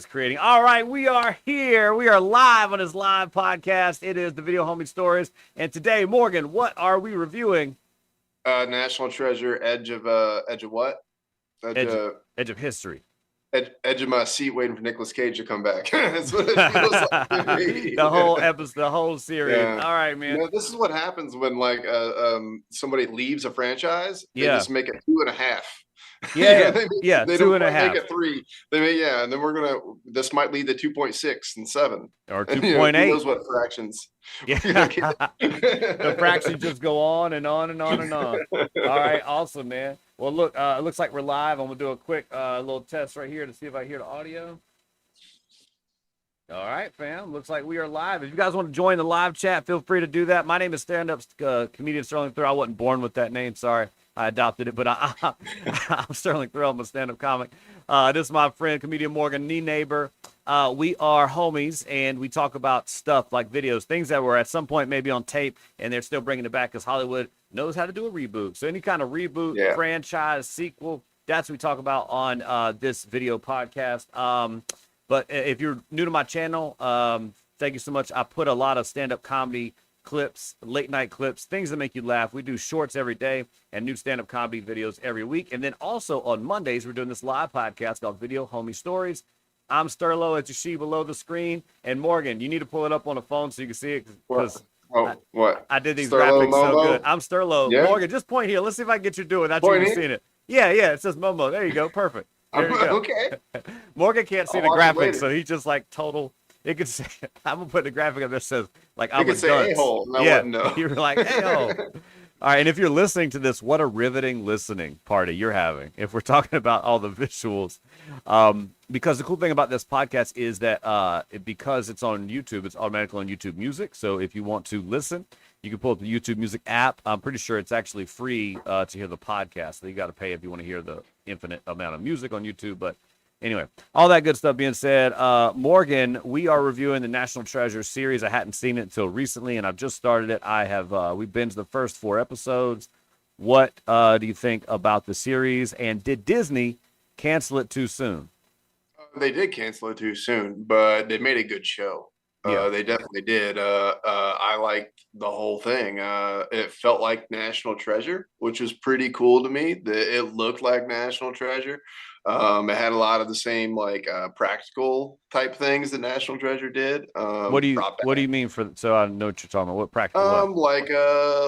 creating. All right, we are here. We are live on this live podcast. It is the Video Homie Stories. And today, Morgan, what are we reviewing? National Treasure, Edge of what? Edge of history. Edge of my seat, waiting for Nicolas Cage to come back. That's what it feels like to me. The whole episode, the whole series. Yeah. All right, man. This is what happens when somebody leaves a franchise. They Yeah. just make it 2.5. Yeah, they two don't and a half. make it 3. And then this might lead to 2.6 and 7 or 2.8. Who knows what fractions? Yeah, the fractions just go on and on and on and on. All right, awesome, man. Well, look, it looks like we're live. I'm gonna do a quick little test right here to see if I hear the audio. All right, fam. Looks like we are live. If you guys want to join the live chat, feel free to do that. My name is stand-up comedian Thrill and Thrill. I wasn't born with that name. Sorry, I adopted it, but I'm Sterling Thrill. I'm a stand-up comic. This is my friend, comedian Morgan Nienaber. We are homies, and we talk about stuff like videos, things that were at some point maybe on tape, and they're still bringing it back because Hollywood knows how to do a reboot. So any kind of reboot, franchise, sequel, that's what we talk about on this video podcast. But if you're new to my channel, thank you so much. I put a lot of stand-up comedy clips, late night clips, things that make you laugh. We do shorts every day and new stand-up comedy videos every week. And then also on Mondays, we're doing this live podcast called Video Homie Stories. I'm Sterlo, as you see below the screen. And Morgan, you need to pull it up on the phone so you can see it. What? I did these Sterlo graphics Momo? so good. I'm Sterlo. Yeah. Morgan, just point here. Let's see if I can get you to do it without you even seeing it. Yeah, it says Momo. There you go. Perfect. There you go. Okay. Morgan can't see the graphics, so he's just like total. It could say, I'm gonna put the graphic up that says like I'm a dunce. A-hole. You're like a-hole. All right, and if you're listening to this, what a riveting listening party you're having. If we're talking about all the visuals, because the cool thing about this podcast is that because it's on YouTube, it's automatically on YouTube Music. So if you want to listen, you can pull up the YouTube Music app. I'm pretty sure it's actually free to hear the podcast. So you got to pay if you want to hear the infinite amount of music on YouTube. But anyway, all that good stuff being said, Morgan, we are reviewing the National Treasure series. I hadn't seen it until recently, and I've just started it. We binged the first 4 episodes. What do you think about the series? And did Disney cancel it too soon? They did cancel it too soon, but they made a good show. They definitely did. I liked the whole thing. It felt like National Treasure, which was pretty cool to me. It looked like National Treasure. It had a lot of the same practical type things that National Treasure did. What do you mean so I know what you're talking about? What practical?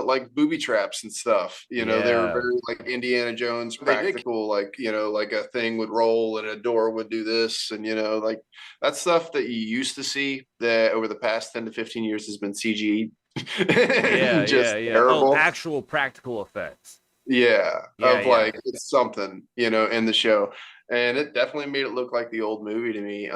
Like booby traps and stuff. They were very like Indiana Jones practical, like a thing would roll and a door would do this, and like that stuff that you used to see that over the past 10 to 15 years has been CG. Terrible. Actual practical effects. It's something, in the show. And it definitely made it look like the old movie to me.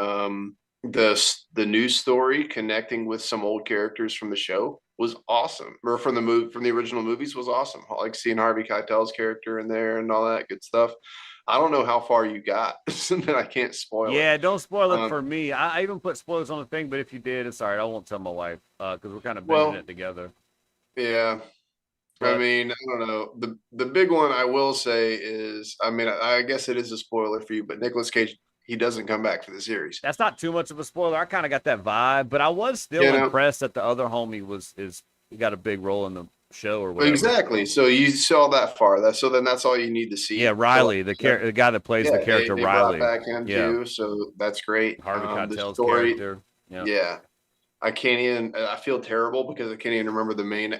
The news story connecting with some old characters from the show was awesome. Or from the original movies was awesome. I like seeing Harvey Keitel's character in there and all that good stuff. I don't know how far you got, that I can't spoil it. Yeah, don't spoil it for me. I even put spoilers on the thing, but if you did, it's all right. I won't tell my wife because we're kind of binging it together. Yeah. But, I don't know. The big one I will say is, I guess it is a spoiler for you, but Nicolas Cage, he doesn't come back for the series. That's not too much of a spoiler. I kind of got that vibe, but I was still impressed that the other homie he got a big role in the show or whatever. Exactly. So you saw that far. Then that's all you need to see. Yeah, Riley, the guy that plays the character they Riley. Brought back him too, so that's great. Harvey Keitel's character. Yeah. I feel terrible because I can't even remember the main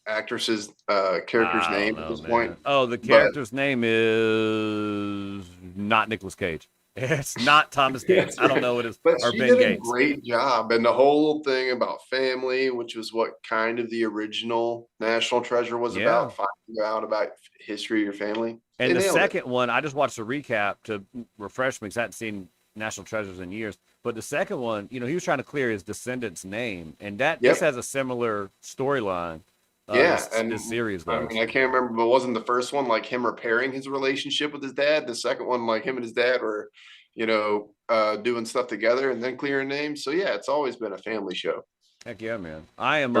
actress's character's name at this point. Oh, the character's name is not Nicolas Cage. It's not Thomas Gates. I don't know what it is. But or she Ben did Gates. A great job. And the whole thing about family, which was what kind of the original National Treasure was about, finding out about history of your family. And the second one, I just watched a recap to refresh me because I hadn't seen National Treasures in years. But the second one, he was trying to clear his descendant's name. And this has a similar storyline. This series does. I can't remember, but wasn't the first one like him repairing his relationship with his dad? The second one, like him and his dad were, doing stuff together and then clearing names. So yeah, it's always been a family show. Heck yeah, man! I am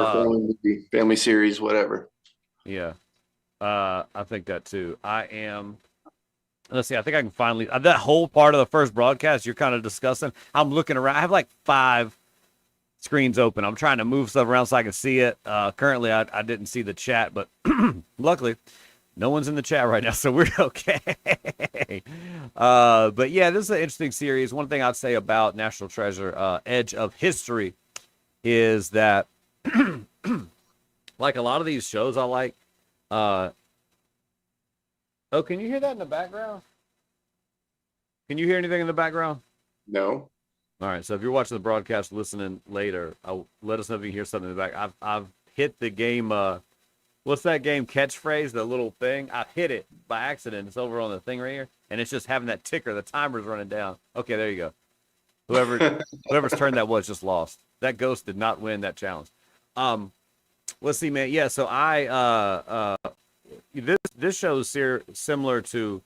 family series, whatever. Yeah, I think that too. I am let's see. I think I can finally that whole part of the first broadcast you're kind of discussing. I'm looking around. I have like 5 screens open. I'm trying to move stuff around so I can see it. Currently, I didn't see the chat, but luckily, no one's in the chat right now, so we're okay. But yeah, this is an interesting series. One thing I'd say about National Treasure, Edge of History, is that like a lot of these shows I like. Oh, can you hear that in the background? Can you hear anything in the background? No. All right, so if you're watching the broadcast, listening later, let us know if you hear something in the back. I've hit the game. What's that game catchphrase? The little thing. I hit it by accident. It's over on the thing right here, and it's just having that ticker. The timer's running down. Okay, there you go. Whoever's turn that was just lost. That ghost did not win that challenge. Let's see, man. Yeah, so this show is similar to,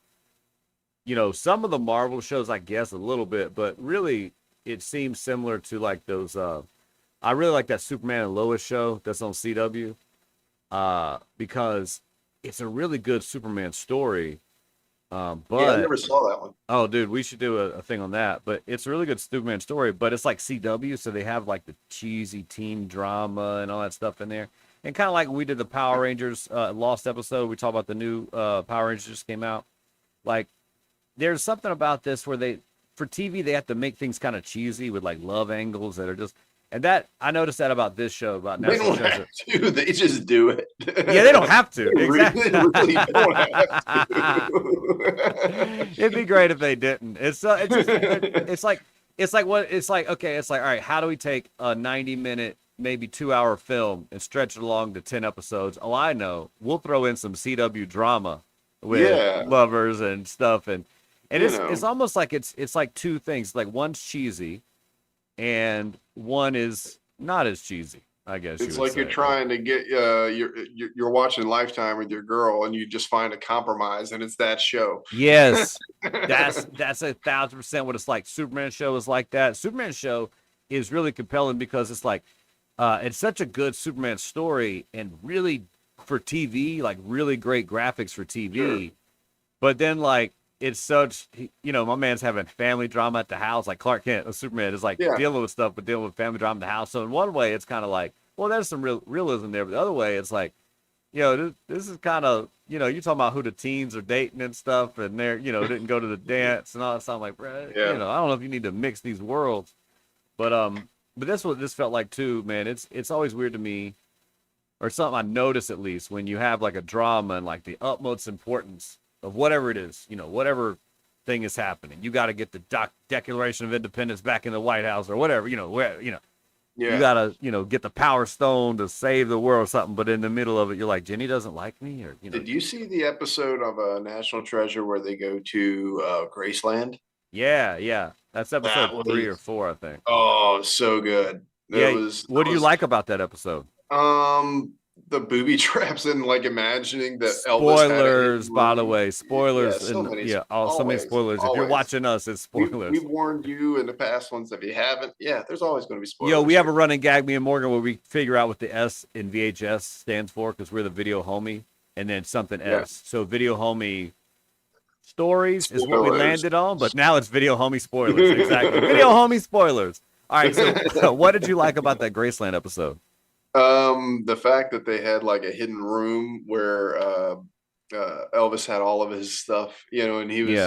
some of the Marvel shows, I guess, a little bit, but really it seems similar to like those. I really like that Superman and Lois show that's on CW, because it's a really good Superman story. But yeah, I never saw that one. Oh, dude, we should do a thing on that. But it's a really good Superman story, but it's like CW, so they have like the cheesy teen drama and all that stuff in there. And kind of like when we did the Power Rangers Lost episode, we talked about the new Power Rangers just came out. Like, there's something about this where for TV, they have to make things kind of cheesy with like love angles that are just, and that I noticed that about this show about They National don't Treasure. have to. They just do it. Yeah, they don't have to. Exactly. They really don't have to. It'd be great if they didn't. It's like all right, how do we take a 90-minute, maybe 2-hour film and stretch it along to 10 episodes? Oh, I know. We'll throw in some CW drama with lovers and stuff, and it's almost like it's like two things. Like one's cheesy, and one is not as cheesy. I guess it's like you're trying to get you're watching Lifetime with your girl, and you just find a compromise, and it's that show. Yes, that's 1,000% what it's like. Superman show is like that. Superman show is really compelling because it's like it's such a good Superman story, and really for TV, like really great graphics for TV. Sure. But then like it's such, my man's having family drama at the house. Like Clark Kent, Superman is like dealing with stuff, but dealing with family drama at the house. So in one way, it's kind of like, well, there's some realism there. But the other way, it's like, this is kind of, you're talking about who the teens are dating and stuff, and they're, didn't go to the dance and all that. So I'm like, bro, I don't know if you need to mix these worlds. But that's what this felt like too, man. It's always weird to me, or something I notice at least, when you have like a drama and like the utmost importance of whatever it is, whatever thing is happening. You got to get the Declaration of Independence back in the White House or whatever, you got to, get the Power Stone to save the world or something. But in the middle of it, you're like, Jenny doesn't like me, or, Did you see the episode of National Treasure where they go to Graceland? Yeah. That's episode 3 or 4, I think. Oh, so good. What do you like about that episode? The booby traps and like imagining that spoilers, by the way, spoilers. So many spoilers. If you're watching us, it's spoilers. We've warned you in the past ones. If you haven't, there's always going to be spoilers. We have a running gag, me and Morgan, where we figure out what the S in VHS stands for, because we're the video homie, and then something S. So video homie stories is what we landed on, but now it's video homie spoilers. Exactly. Video homie spoilers. All right, so what did you like about that Graceland episode? The fact that they had like a hidden room where Elvis had all of his stuff, and he was,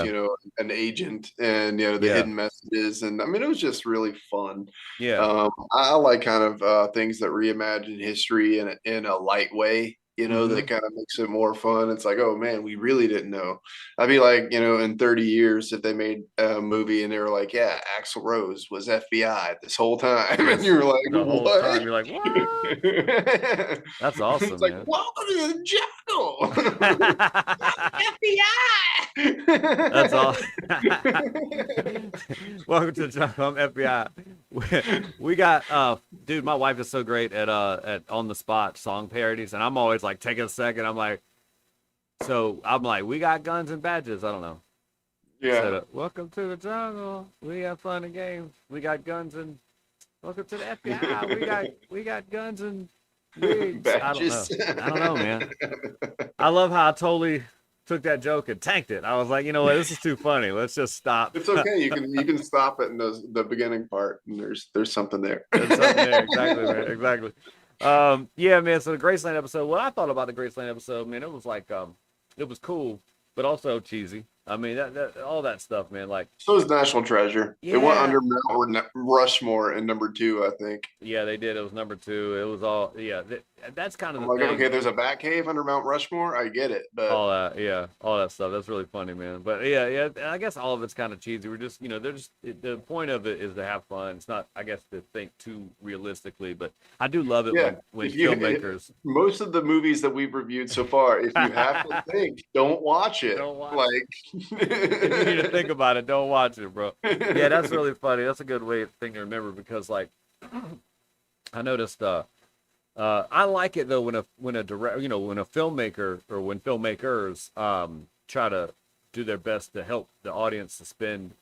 an agent, and the hidden messages, and I mean, it was just really fun. I like kind of things that reimagine history in a light way. That kind of makes it more fun. It's like, oh man, we really didn't know. I'd be like, in 30 years, if they made a movie and they were like, Axl Rose was FBI this whole time, and you're like, the whole time, you're like, what? That's awesome. It's like, man. welcome to the jungle, FBI. That's awesome. Welcome to the jungle. I'm FBI. We got dude, my wife is so great at on the spot song parodies, and I'm always like, take a second. I'm like, we got guns and badges. I don't know. Welcome to the jungle. We have fun and games. We got guns and welcome to the FBI. We got guns and wigs. I don't know, man. I love how I totally took that joke and tanked it. I was like, you know what, this is too funny. Let's just stop. It's okay. You can stop it in the beginning part, and there's something there. There's something there. Exactly, man. Exactly. Yeah, man. So the Graceland episode. What I thought about the Graceland episode, man, it was like, it was cool, but also cheesy. I mean, that all that stuff, man. Like, So is National Treasure. yeah, It went under Mount Rushmore in number 2, I think. yeah, they did. It was number 2. It was all, yeah. That's kind of I'm the like, thing. okay, there's a bat cave under Mount Rushmore. I get it, but All that, yeah, all that stuff. That's really funny, man. But yeah, yeah. I guess all of it's kind of cheesy. We're just, they're just the point of it is to have fun. It's not, I guess, to think too realistically. But I do love it yeah, when if you, filmmakers most of the movies that we've reviewed so far, if you have to think, don't watch it. Don't watch like, if you need to think about it, don't watch it, bro. Yeah, that's really funny. That's a good thing to remember because, like, I noticed. I like it though when a when a filmmaker or when filmmakers try to do their best to help the audience suspend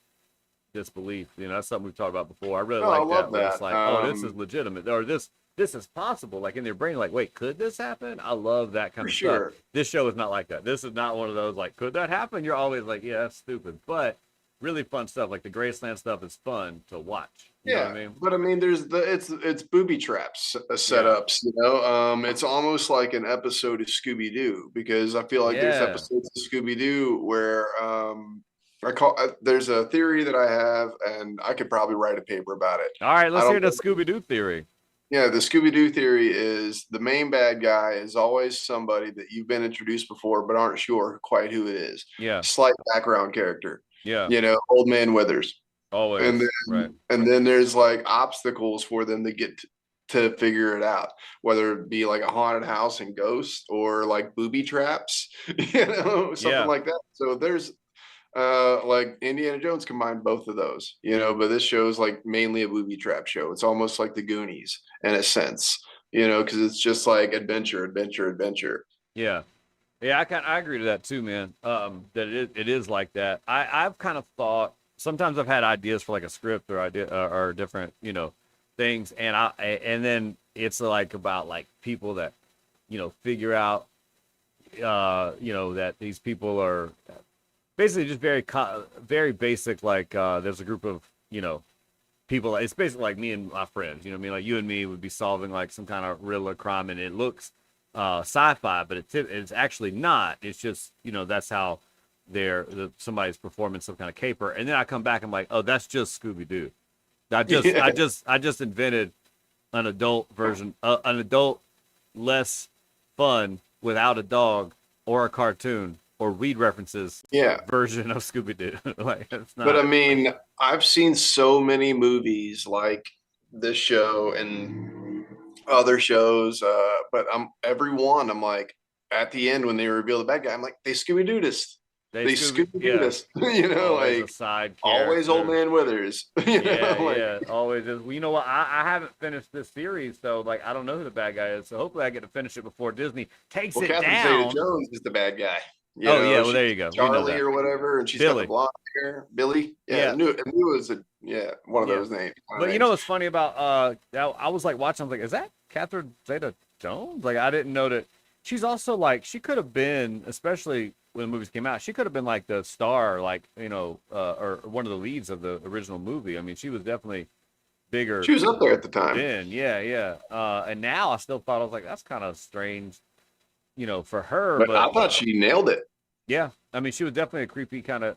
disbelief. That's something we've talked about before. I really I like love that. When it's that. like, oh, this is legitimate, or this is possible. Like in their brain, like, wait, could this happen? I love that kind For of sure. stuff. This show is not like that. This is not one of those like, could that happen? You're always like, yeah, that's stupid, but really fun stuff. Like the Graceland stuff is fun to watch. You know what I mean? But I mean, there's it's booby traps setups. It's almost like an episode of Scooby Doo because I feel like there's Yeah. episodes of Scooby Doo where there's a theory that I have, and I could probably write a paper about it. All right, let's hear the Scooby Doo theory. Yeah, the Scooby Doo theory is the main bad guy is always somebody that you've been introduced before, but aren't sure quite who it is. Yeah. Slight background character. Yeah. Old man Withers. Always. And then, right. And then there's like obstacles for them to get to figure it out, whether it be like a haunted house and ghosts or like booby traps, something like that. So there's like Indiana Jones combined both of those, but this show is like mainly a booby trap show. It's almost like the Goonies in a sense, because it's just like adventure, adventure, adventure. Yeah. Yeah, I agree to that too, man. That it is like that. I've kind of thought sometimes I've had ideas for like a script or idea or different, things, and then it's like about like people that, figure out, that these people are basically just very basic. Like there's a group of people. It's basically like me and my friends. You know what I mean? Like you and me would be solving like some kind of riddle or crime, and it looks sci-fi, but it's actually not. It's just that's how somebody's performing some kind of caper, and then I come back and I'm like, oh, that's just Scooby-Doo. I just invented an adult version, an adult less fun without a dog or a cartoon or weed references version of Scooby-Doo. Like it's not. But I mean, I've seen so many movies like this show and other shows, but I'm like, at the end when they reveal the bad guy, I'm like, they Scooby-Doo this. They Scooby-Doo this. Always like a side always old man Withers. Always is. Well, you know what? I haven't finished this series, so like I don't know who the bad guy is. So hopefully I get to finish it before Disney takes it Catherine down. Zeta-Jones is the bad guy. Well there you go. Charlie or whatever, and she's got the blonde hair. Billy. I knew it was one of those names. But you know what's funny about I was like watching, I was like, is that Catherine Zeta-Jones? Like I didn't know that she's also like she could have been, especially when the movies came out, she could have been like the star, like or one of the leads of the original movie. I mean, she was definitely bigger. She was up there at the time. Then, and now I still thought, I was like, that's kind of strange, for her. But I thought she nailed it. Yeah, I mean, she was definitely a creepy kind of.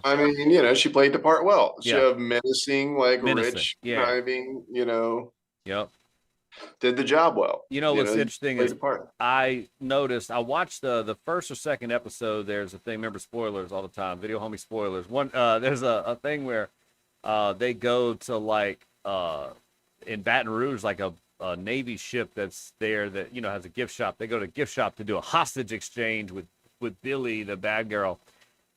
I mean, she played the part well. She had menacing, rich, driving. Yep. Did the job well. What's interesting is I noticed, I watched the first or second episode. There's a thing, remember spoilers all the time, video homie spoilers. One, there's a thing where they go to like in Baton Rouge, like a Navy ship that's there that, has a gift shop. They go to a gift shop to do a hostage exchange with Billy, the bad girl.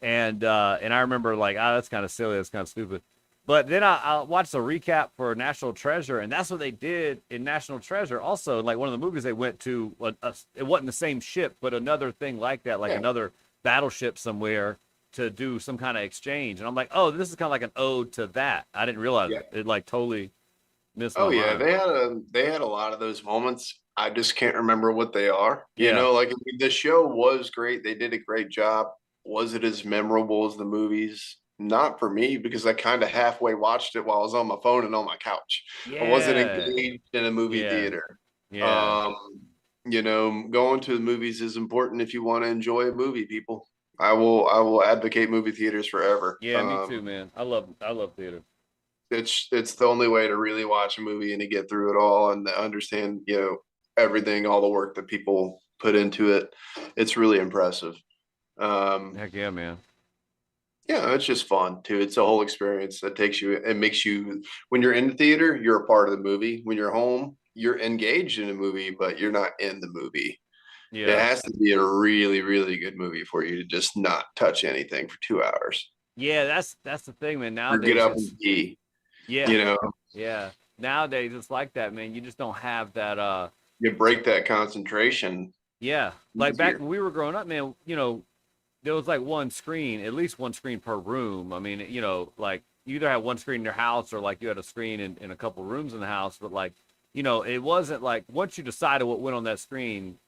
And I remember like, that's kind of silly. That's kind of stupid. But then I watched a recap for National Treasure, and that's what they did in National Treasure. Also, like one of the movies they went to, it wasn't the same ship, but another thing like that, like another battleship somewhere to do some kind of exchange. And I'm like, oh, this is kind of like an ode to that. I didn't realize it like totally missed my mind. They had a lot of those moments. I just can't remember what they are. You Yeah. know, like I mean, the show was great. They did a great job. Was it as memorable as the movies? Not for me because I kind of halfway watched it while I was on my phone and on my couch. I wasn't Yeah. engaged in a movie Yeah. theater. Yeah. Um, you know, going to the movies is important if you want to enjoy a movie, people. I will advocate movie theaters forever. Yeah, me too, man. I love theater. It's the only way to really watch a movie and to get through it all and to understand, you know, everything, all the work that people put into it. It's really impressive. Um, Heck yeah, man. yeah, it's just fun too. It's a whole experience that takes you, it makes you, when you're in the theater, you're a part of the movie. When you're home, you're engaged in a movie, but you're not in the movie. It Yeah. has to be a really, really good movie for you to just not touch anything for 2 hours Yeah, that's the thing, man. or get Nowadays up and it's pee, yeah. you know, Yeah. Nowadays it's like that, man. You just don't have that you break that concentration yeah. Like back easier. when we were growing up, man, there was like one screen, at least one screen per room. I mean, like you either had one screen in your house or like you had a screen in a couple rooms in the house, but like, it wasn't like once you decided what went on that screen,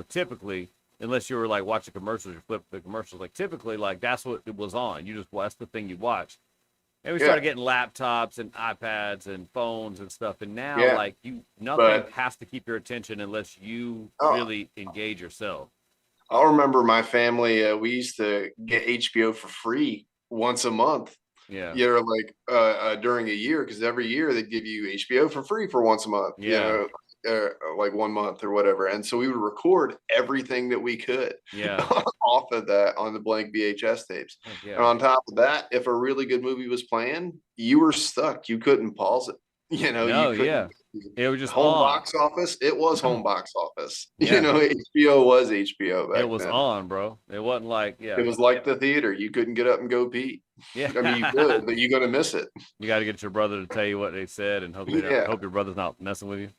typically, unless you were like watching commercials, you flip the commercials, like typically like that's what it was on. That's the thing you watched. And we Yeah, started getting laptops and iPads and phones and stuff. And now yeah. like nothing But has to keep your attention unless you oh, really engage yourself. I'll remember my family. We used to get HBO for free once a month. Yeah. You know, like during a year, because every year they'd give you HBO for free for once a month. You Yeah. know, like 1 month or whatever. And so we would record everything that we could Yeah. off of that on the blank VHS tapes. Heck And yeah. on top of that, if a really good movie was playing, you were stuck. You couldn't pause it. You know, you No, couldn't. yeah. It was just Home on. box office. It was home box office. You Yeah. know, HBO was HBO It back was then. on, bro. It wasn't like, It yeah. was like the theater. You couldn't get up and go pee. Yeah. I mean, you could, but you're gonna miss it. You got to get your brother to tell you what they said and Yeah, hope your brother's not messing with you.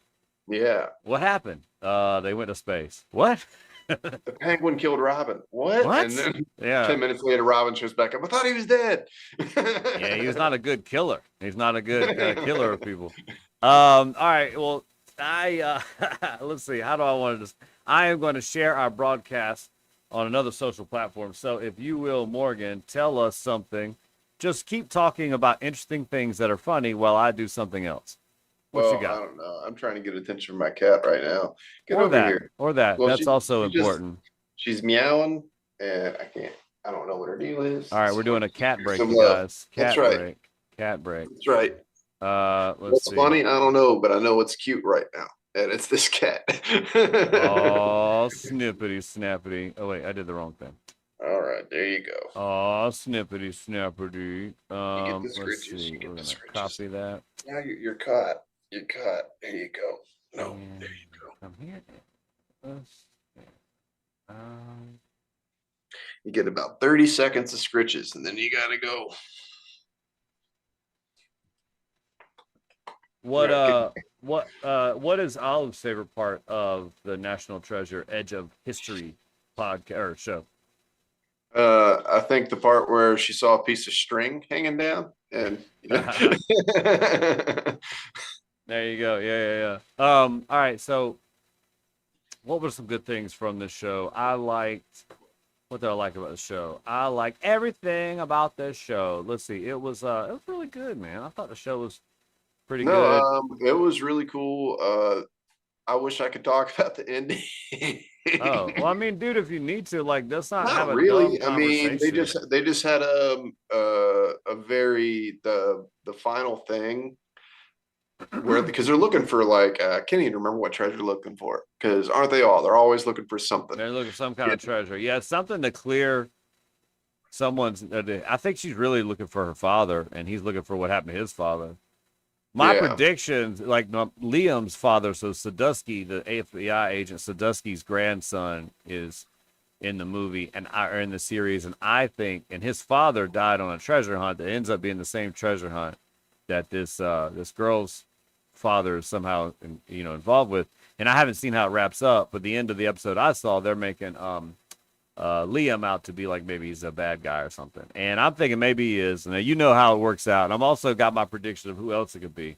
yeah. What happened? They went to space. What? The penguin killed Robin. What? And What? then Yeah. 10 minutes later, Robin shows back up. I thought he was dead. Yeah, he was not a good killer. He's not a good killer of people. All right. Well, let's see. How do I want to just? I am going to share our broadcast on another social platform. So if you will, Morgan, tell us something. Just keep talking about interesting things that are funny while I do something else. What you Well, I got? don't know. I'm trying to get attention from my cat right now. Get Or over that. here. Or that. Well, That's also important. she's meowing, and I can't. I don't know what her deal is. All right, we're doing a cat break, Some you love. guys. That's Cat right. break. Cat break. That's right. Let's What's see. funny? I don't know, but I know it's cute right now, and it's this cat. Oh, snippety snappity. Oh wait, I did the wrong thing. All right, there you go. Oh, snippity snappity. You get the Let's scritches. see. You get We're the gonna scritches. copy that. Now you're caught. You're caught. There you go. No, And there you go. come here. Let's see. Um, You get about 30 seconds of scritches, and then you gotta go. what is Olive's favorite part of the National Treasure Edge of History podcast or show? I think the part where she saw a piece of string hanging down, and There you go. Yeah. All right. So, what were some good things from this show? What did I like about the show? I like everything about this show. Let's see. It was really good, man. I thought the show was pretty good. it was really cool. I wish I could talk about the ending. Oh, well, I mean, dude, if you need to, like, let's not have Not a dumb really. I mean, conversation. they just had a very the final thing where because they're looking for like I can't even remember what treasure they're looking for because aren't they all? They're always looking for something. They're looking for some kind of treasure. Yeah, it's something to clear someone's. I think she's really looking for her father, and he's looking for what happened to his father. My predictions, like Liam's father, so Sadusky, the FBI agent, Sadusky's grandson is in the movie or in the series, and I think, and his father died on a treasure hunt that ends up being the same treasure hunt that this girl's father is somehow involved with. And I haven't seen how it wraps up, but the end of the episode I saw, they're making Liam out to be like maybe he's a bad guy or something. And I'm thinking maybe he is. And you know how it works out. And I've also got my prediction of who else it could be.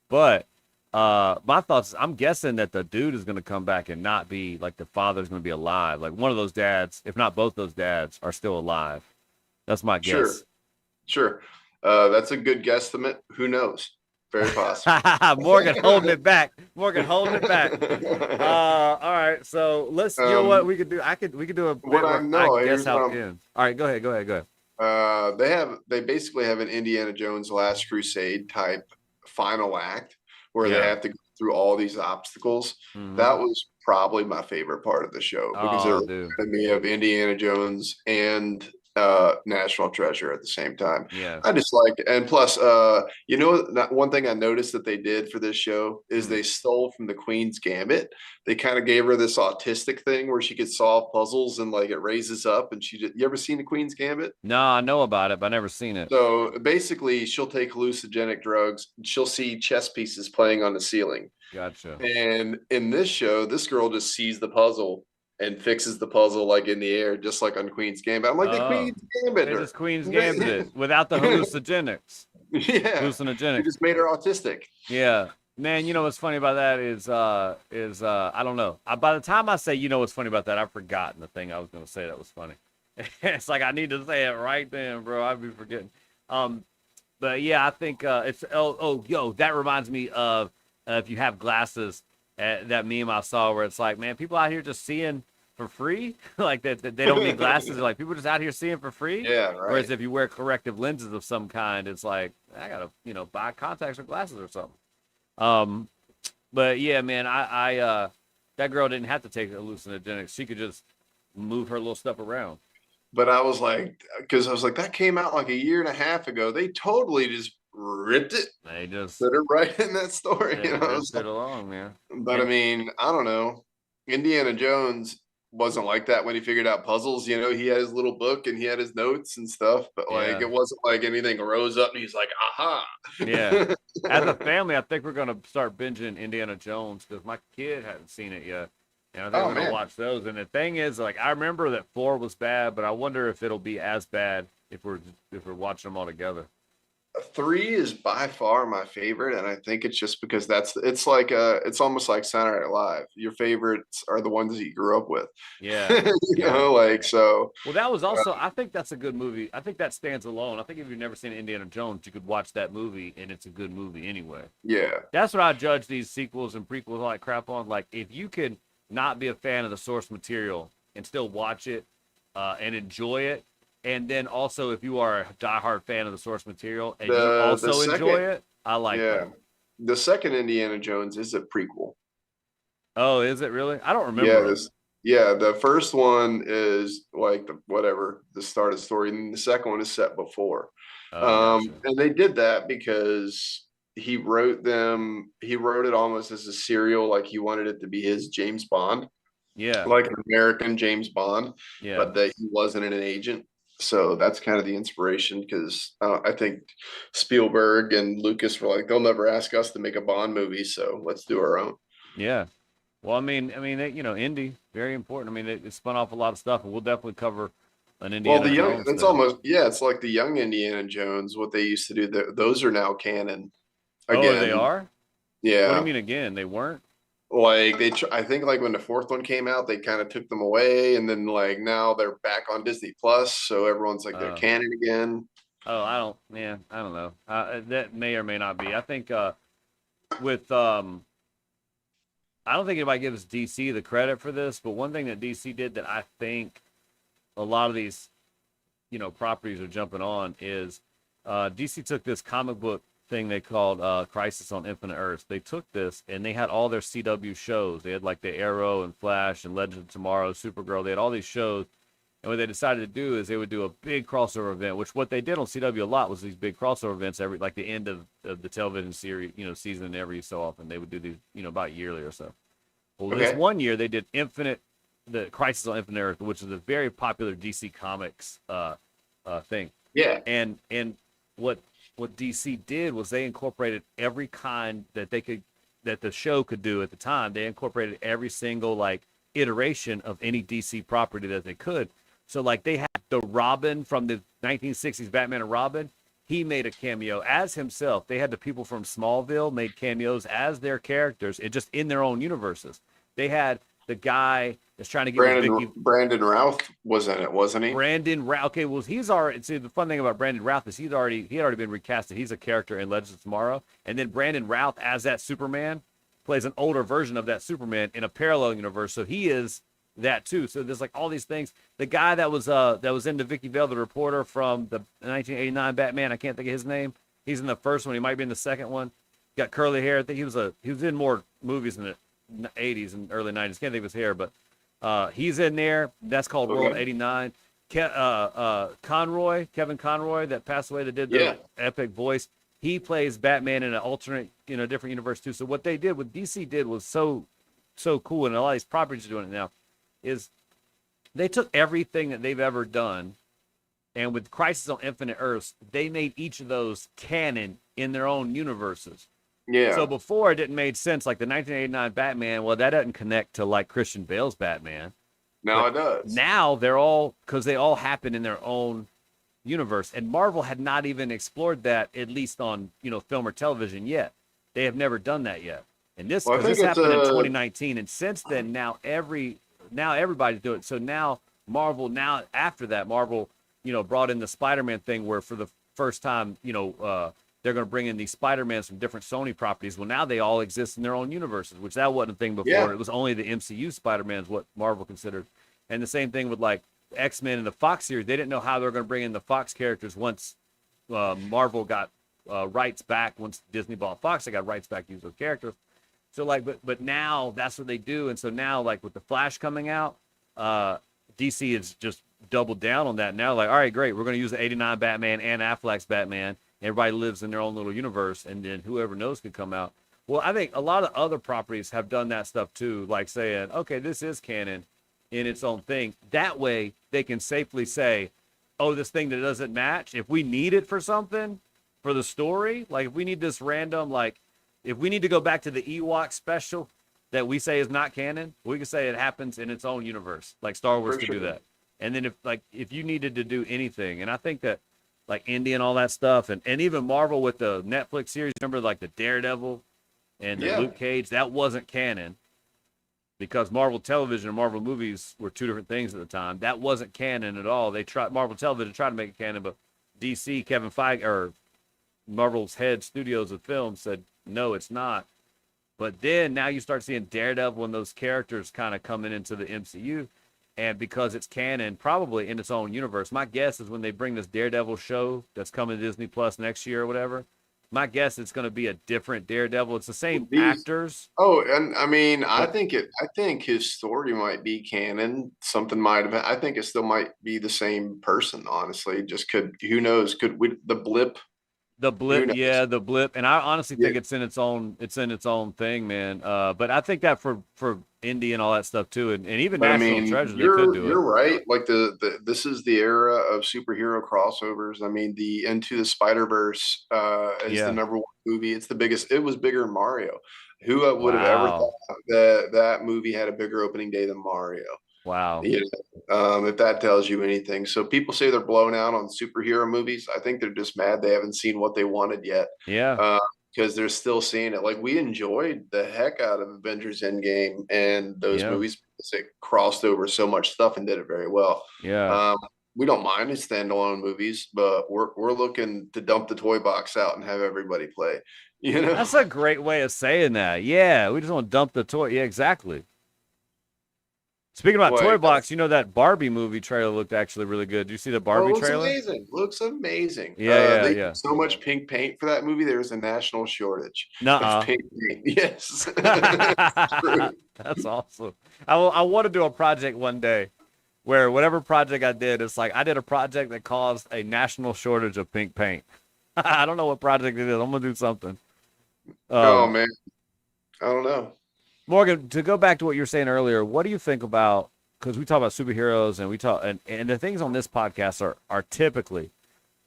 But My thoughts, I'm guessing that the dude is going to come back and not be like the father's going to be alive. Like one of those dads, if not both those dads, are still alive. That's my Sure, guess. sure. That's a good guesstimate. Who knows? Very possible. Morgan holding it back. Morgan holding it back. All right. So let's, you know what we could do? We could do a bit what I where I know, guess here's how what it ends. All right. Go ahead. Go ahead. Go ahead. they basically have an Indiana Jones Last Crusade type final act where they Yeah. have to go through all these obstacles. That was probably my favorite part of the show because it Oh, dude. reminded me of Indiana Jones and National Treasure at the same time. Yeah. I just like, and plus, one thing I noticed that they did for this show is they stole from the Queen's Gambit. They kind of gave her this autistic thing where she could solve puzzles and like it raises up. And you ever seen the Queen's Gambit? No, I know about it, but I never seen it. So basically, she'll take hallucinogenic drugs. She'll see chess pieces playing on the ceiling. Gotcha. And in this show, this girl just sees the puzzle and fixes the puzzle like in the air, just like on Queen's Gambit. I'm like, the Oh, Queen's Gambit. they just Queen's Gambit it without the hallucinogenics. Yeah, Hallucinogenics. they just made her autistic. Yeah, man. You know what's funny about that is I don't know. By the time I say, you know what's funny about that, I've forgotten the thing I was going to say that was funny. It's like I need to say it right then, bro. I'd be forgetting. But yeah, I think it's yo, that reminds me of if you have glasses, that meme I saw where it's like, man, people out here just seeing for free, like that they don't need glasses. Like people just out here seeing for free. Yeah, right. Whereas if you wear corrective lenses of some kind, it's like I gotta buy contacts or glasses or something. But yeah, man, I that girl didn't have to take hallucinogenics. She could just move her little stuff around. But I was like, because I was like, that came out like a year and a half ago. They totally just ripped it. They just put it right in that story. They ripped it along, man. But I mean, I don't know. Indiana Jones wasn't like that when he figured out puzzles. You know, he had his little book and he had his notes and stuff, but like it wasn't like anything rose up and he's like, aha. Yeah. As a family, I think we're gonna start binging Indiana Jones because my kid hadn't seen it yet. And I think we're gonna watch those. And the thing is, like, I remember that 4 was bad, but I wonder if it'll be as bad if we're watching them all together. 3 is by far my favorite, and I think it's just because it's almost like Saturday Night Live. Your favorites are the ones that you grew up with. Yeah. you know, like so. Well, that was also I think that's a good movie. I think that stands alone. I think if you've never seen Indiana Jones, you could watch that movie and it's a good movie anyway. Yeah. That's what I judge these sequels and prequels all that crap on. Like if you can not be a fan of the source material and still watch it and enjoy it. And then also, if you are a diehard fan of the source material and you also enjoy it, I like that. The second Indiana Jones is a prequel. Oh, is it really? I don't remember. Yeah, the first one is like the start of the story, and the second one is set before. Gotcha. And they did that because he wrote it almost as a serial, like he wanted it to be his James Bond. Yeah. Like an American James Bond. Yeah. But that he wasn't an agent. So that's kind of the inspiration because I think Spielberg and Lucas were like, they'll never ask us to make a Bond movie, so let's do our own. Yeah. Well, I mean, Indy, very important. I mean, it spun off a lot of stuff, and we'll definitely cover an Indiana Jones. It's like the young Indiana Jones, what they used to do. Those are now canon. Again. Oh, they are? Yeah. What do you mean again? They weren't? Like I think like when the 4th one came out, they kind of took them away, and then like now they're back on Disney Plus, so everyone's like they're canon again. Oh, I don't know. That may or may not be. I think I don't think anybody gives DC the credit for this, but one thing that DC did that I think a lot of these, properties are jumping on is DC took this comic book thing they called Crisis on Infinite Earths. They took this and they had all their CW shows. They had like the Arrow and Flash and Legend of Tomorrow, Supergirl. They had all these shows. And what they decided to do is they would do a big crossover event, which what they did on CW a lot was these big crossover events every like the end of the television series, season every so often. They would do these, about yearly or so. Well, this one year they did the Crisis on Infinite Earth, which is a very popular DC Comics thing. Yeah. And what DC did was they incorporated every kind that the show could do at the time. They incorporated every single like iteration of any DC property that they could. So like they had the Robin from the 1960s Batman and Robin. he made a cameo as himself. They had the people from Smallville made cameos as their characters, it just in their own universes. They had the guy that's trying to get with Vicky. Brandon Routh was in it, wasn't he? Brandon Routh. Okay, well, he's already. See, the fun thing about Brandon Routh is he had already been recasted. He's a character in Legends of Tomorrow, and then Brandon Routh as that Superman plays an older version of that Superman in a parallel universe. So he is that too. So there's like all these things. The guy that was into Vicky Vale, the reporter from the 1989 Batman. I can't think of his name. He's in the first one. He might be in the second one. Got curly hair. I think he was in more movies in the 80s and early 90s. Can't think of his hair, but he's in there. That's called World 89. Kevin Conroy, that passed away, that did the epic voice. He plays Batman in an alternate, different universe too. So what DC did was so cool, and a lot of these properties are doing it now, is they took everything that they've ever done, and with Crisis on Infinite Earths, they made each of those canon in their own universes. Yeah. So before it didn't make sense, like the 1989 Batman, well, that doesn't connect to like Christian Bale's Batman. Now it does. Now they're all, because they all happen in their own universe, and Marvel had not even explored that, at least on film or television yet. They have never done that yet, and this happened in 2019, and since then now everybody's doing it. So now after that Marvel brought in the Spider-Man thing, where for the first time they're going to bring in these Spider-Mans from different Sony properties. Well, now they all exist in their own universes, which that wasn't a thing before. Yeah. It was only the MCU Spider-Mans what Marvel considered. And the same thing with like X-Men and the Fox series. They didn't know how they were going to bring in the Fox characters once Marvel got rights back. Once Disney bought Fox, they got rights back to use those characters. So like, but now that's what they do. And so now, like with the Flash coming out, DC has just doubled down on that. Now, like, all right, great, we're going to use the 89 Batman and Affleck's Batman. Everybody lives in their own little universe, and then whoever knows could come out. Well, I think a lot of other properties have done that stuff too, like saying, okay, this is canon in its own thing. That way, they can safely say, oh, this thing that doesn't match, if we need it for something, for the story, like if we need this random, like if we need to go back to the Ewok special that we say is not canon, we can say it happens in its own universe, like Star Wars could do that. And then if you needed to do anything, and I think that like Indy and all that stuff, and even Marvel with the Netflix series, remember like the Daredevil and the Luke Cage, that wasn't canon because Marvel Television and Marvel movies were two different things at the time. That wasn't canon at all. Marvel Television tried to make it canon, but DC, Kevin Feige, or Marvel's head studios of film said, no, it's not. But then now you start seeing Daredevil and those characters kind of coming into the MCU. And because it's canon, probably in its own universe, my guess is when they bring this Daredevil show that's coming to Disney Plus next year or whatever, my guess it's going to be a different Daredevil. It's the same actors. Oh, and I mean, I think his story might be canon. Something might have. I think it still might be the same person. Honestly, who knows? The blip. The blip, and I honestly think it's in its own thing, man. But I think that for Indy and all that stuff too, and even National Treasure, they could do it. You're right. Like this is the era of superhero crossovers. I mean, the Into the Spider-Verse is the #1 movie. It's the biggest. It was bigger than Mario. Who would have ever thought that movie had a bigger opening day than Mario? Wow. If that tells you anything. So people say they're blown out on superhero movies. I think they're just mad they haven't seen what they wanted yet. Yeah. Because they're still seeing it. Like we enjoyed the heck out of Avengers Endgame and those movies because it crossed over so much stuff and did it very well. Yeah. We don't mind the standalone movies, but we're looking to dump the toy box out and have everybody play. That's a great way of saying that. Yeah, we just want to dump the toy. Yeah, exactly. Speaking about toy box, that Barbie movie trailer looked actually really good. Did you see the Barbie trailer? Looks amazing. Yeah. So much pink paint for that movie. There's a national shortage of pink paint. Yes. That's awesome. I want to do a project one day where whatever project I did, it's like I did a project that caused a national shortage of pink paint. I don't know what project it is. I'm going to do something. Oh, man. I don't know. Morgan, to go back to what you were saying earlier, what do you think about, because we talk about superheroes and we talk, and the things on this podcast are typically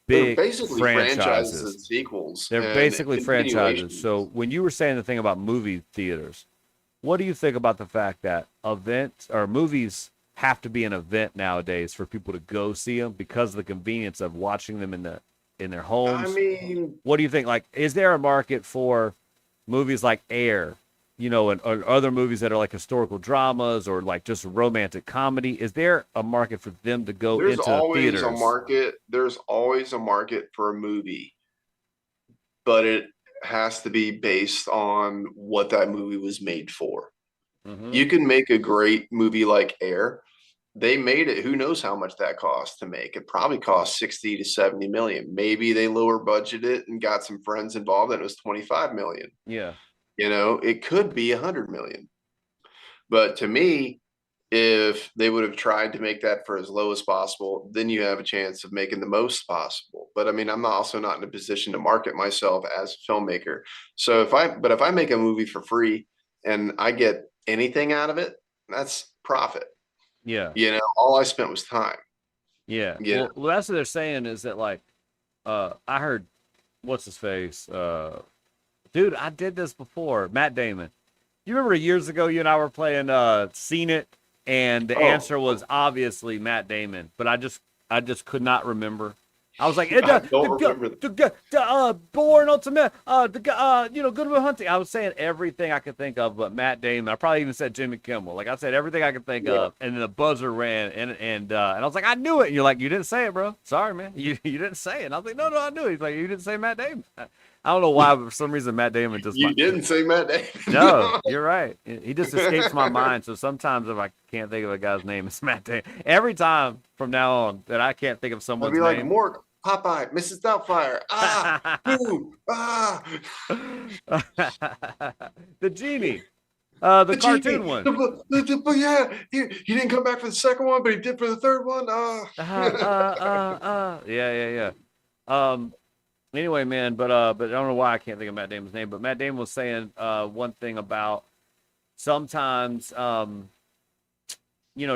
big franchises and sequels. They're basically franchises. So when you were saying the thing about movie theaters, what do you think about the fact that events or movies have to be an event nowadays for people to go see them because of the convenience of watching them in the in their I homes? mean, What do you think? Like, is there a market for movies like Air, and or other movies that are like historical dramas or like just romantic comedy? Is there a market for them to go there's into the always a theaters? market. There's always a market for a movie, but it has to be based on what that movie was made for. Mm-hmm. You can make a great movie like Air. They made it. Who knows how much that cost to make? It probably cost 60 to 70 million. Maybe they lower budgeted and got some friends involved and it was 25 million. Yeah. It could be 100 million. But to me, if they would have tried to make that for as low as possible, then you have a chance of making the most possible. But I mean, I'm also not in a position to market myself as a filmmaker. So if I make a movie for free and I get anything out of it, that's profit. Yeah. All I spent was time. Yeah. You know, Well, that's what they're saying is that like, I heard, what's his face? Dude, I did this before. Matt Damon. You remember years ago, you and I were playing Seen It, and the oh, answer was obviously Matt Damon, but I just could not remember. I was like, I don't remember that. Born Ultimate, Good Will Hunting. I was saying everything I could think of, but Matt Damon. I probably even said Jimmy Kimmel. Like I said everything I could think Yeah. of, and then the buzzer ran, and I was like, I knew it. And you're like, you didn't say it, bro. Sorry, man. You didn't say it. And I was like, no, I knew it. He's like, you didn't say Matt Damon. I don't know why, but for some reason Matt Damon just. You didn't say Matt Damon. No, you're right. He just escapes my mind. So sometimes if I can't think of a guy's name, it's Matt Damon. Every time from now on that I can't think of I'd someone's be like, name. Mork, Popeye, Mrs. Doubtfire. Boo, The genie. The cartoon genie. one. But yeah, he didn't come back for the second one, but he did for the third one. Yeah. Anyway, man, but I don't know why I can't think of Matt Damon's name, but Matt Damon was saying one thing about sometimes to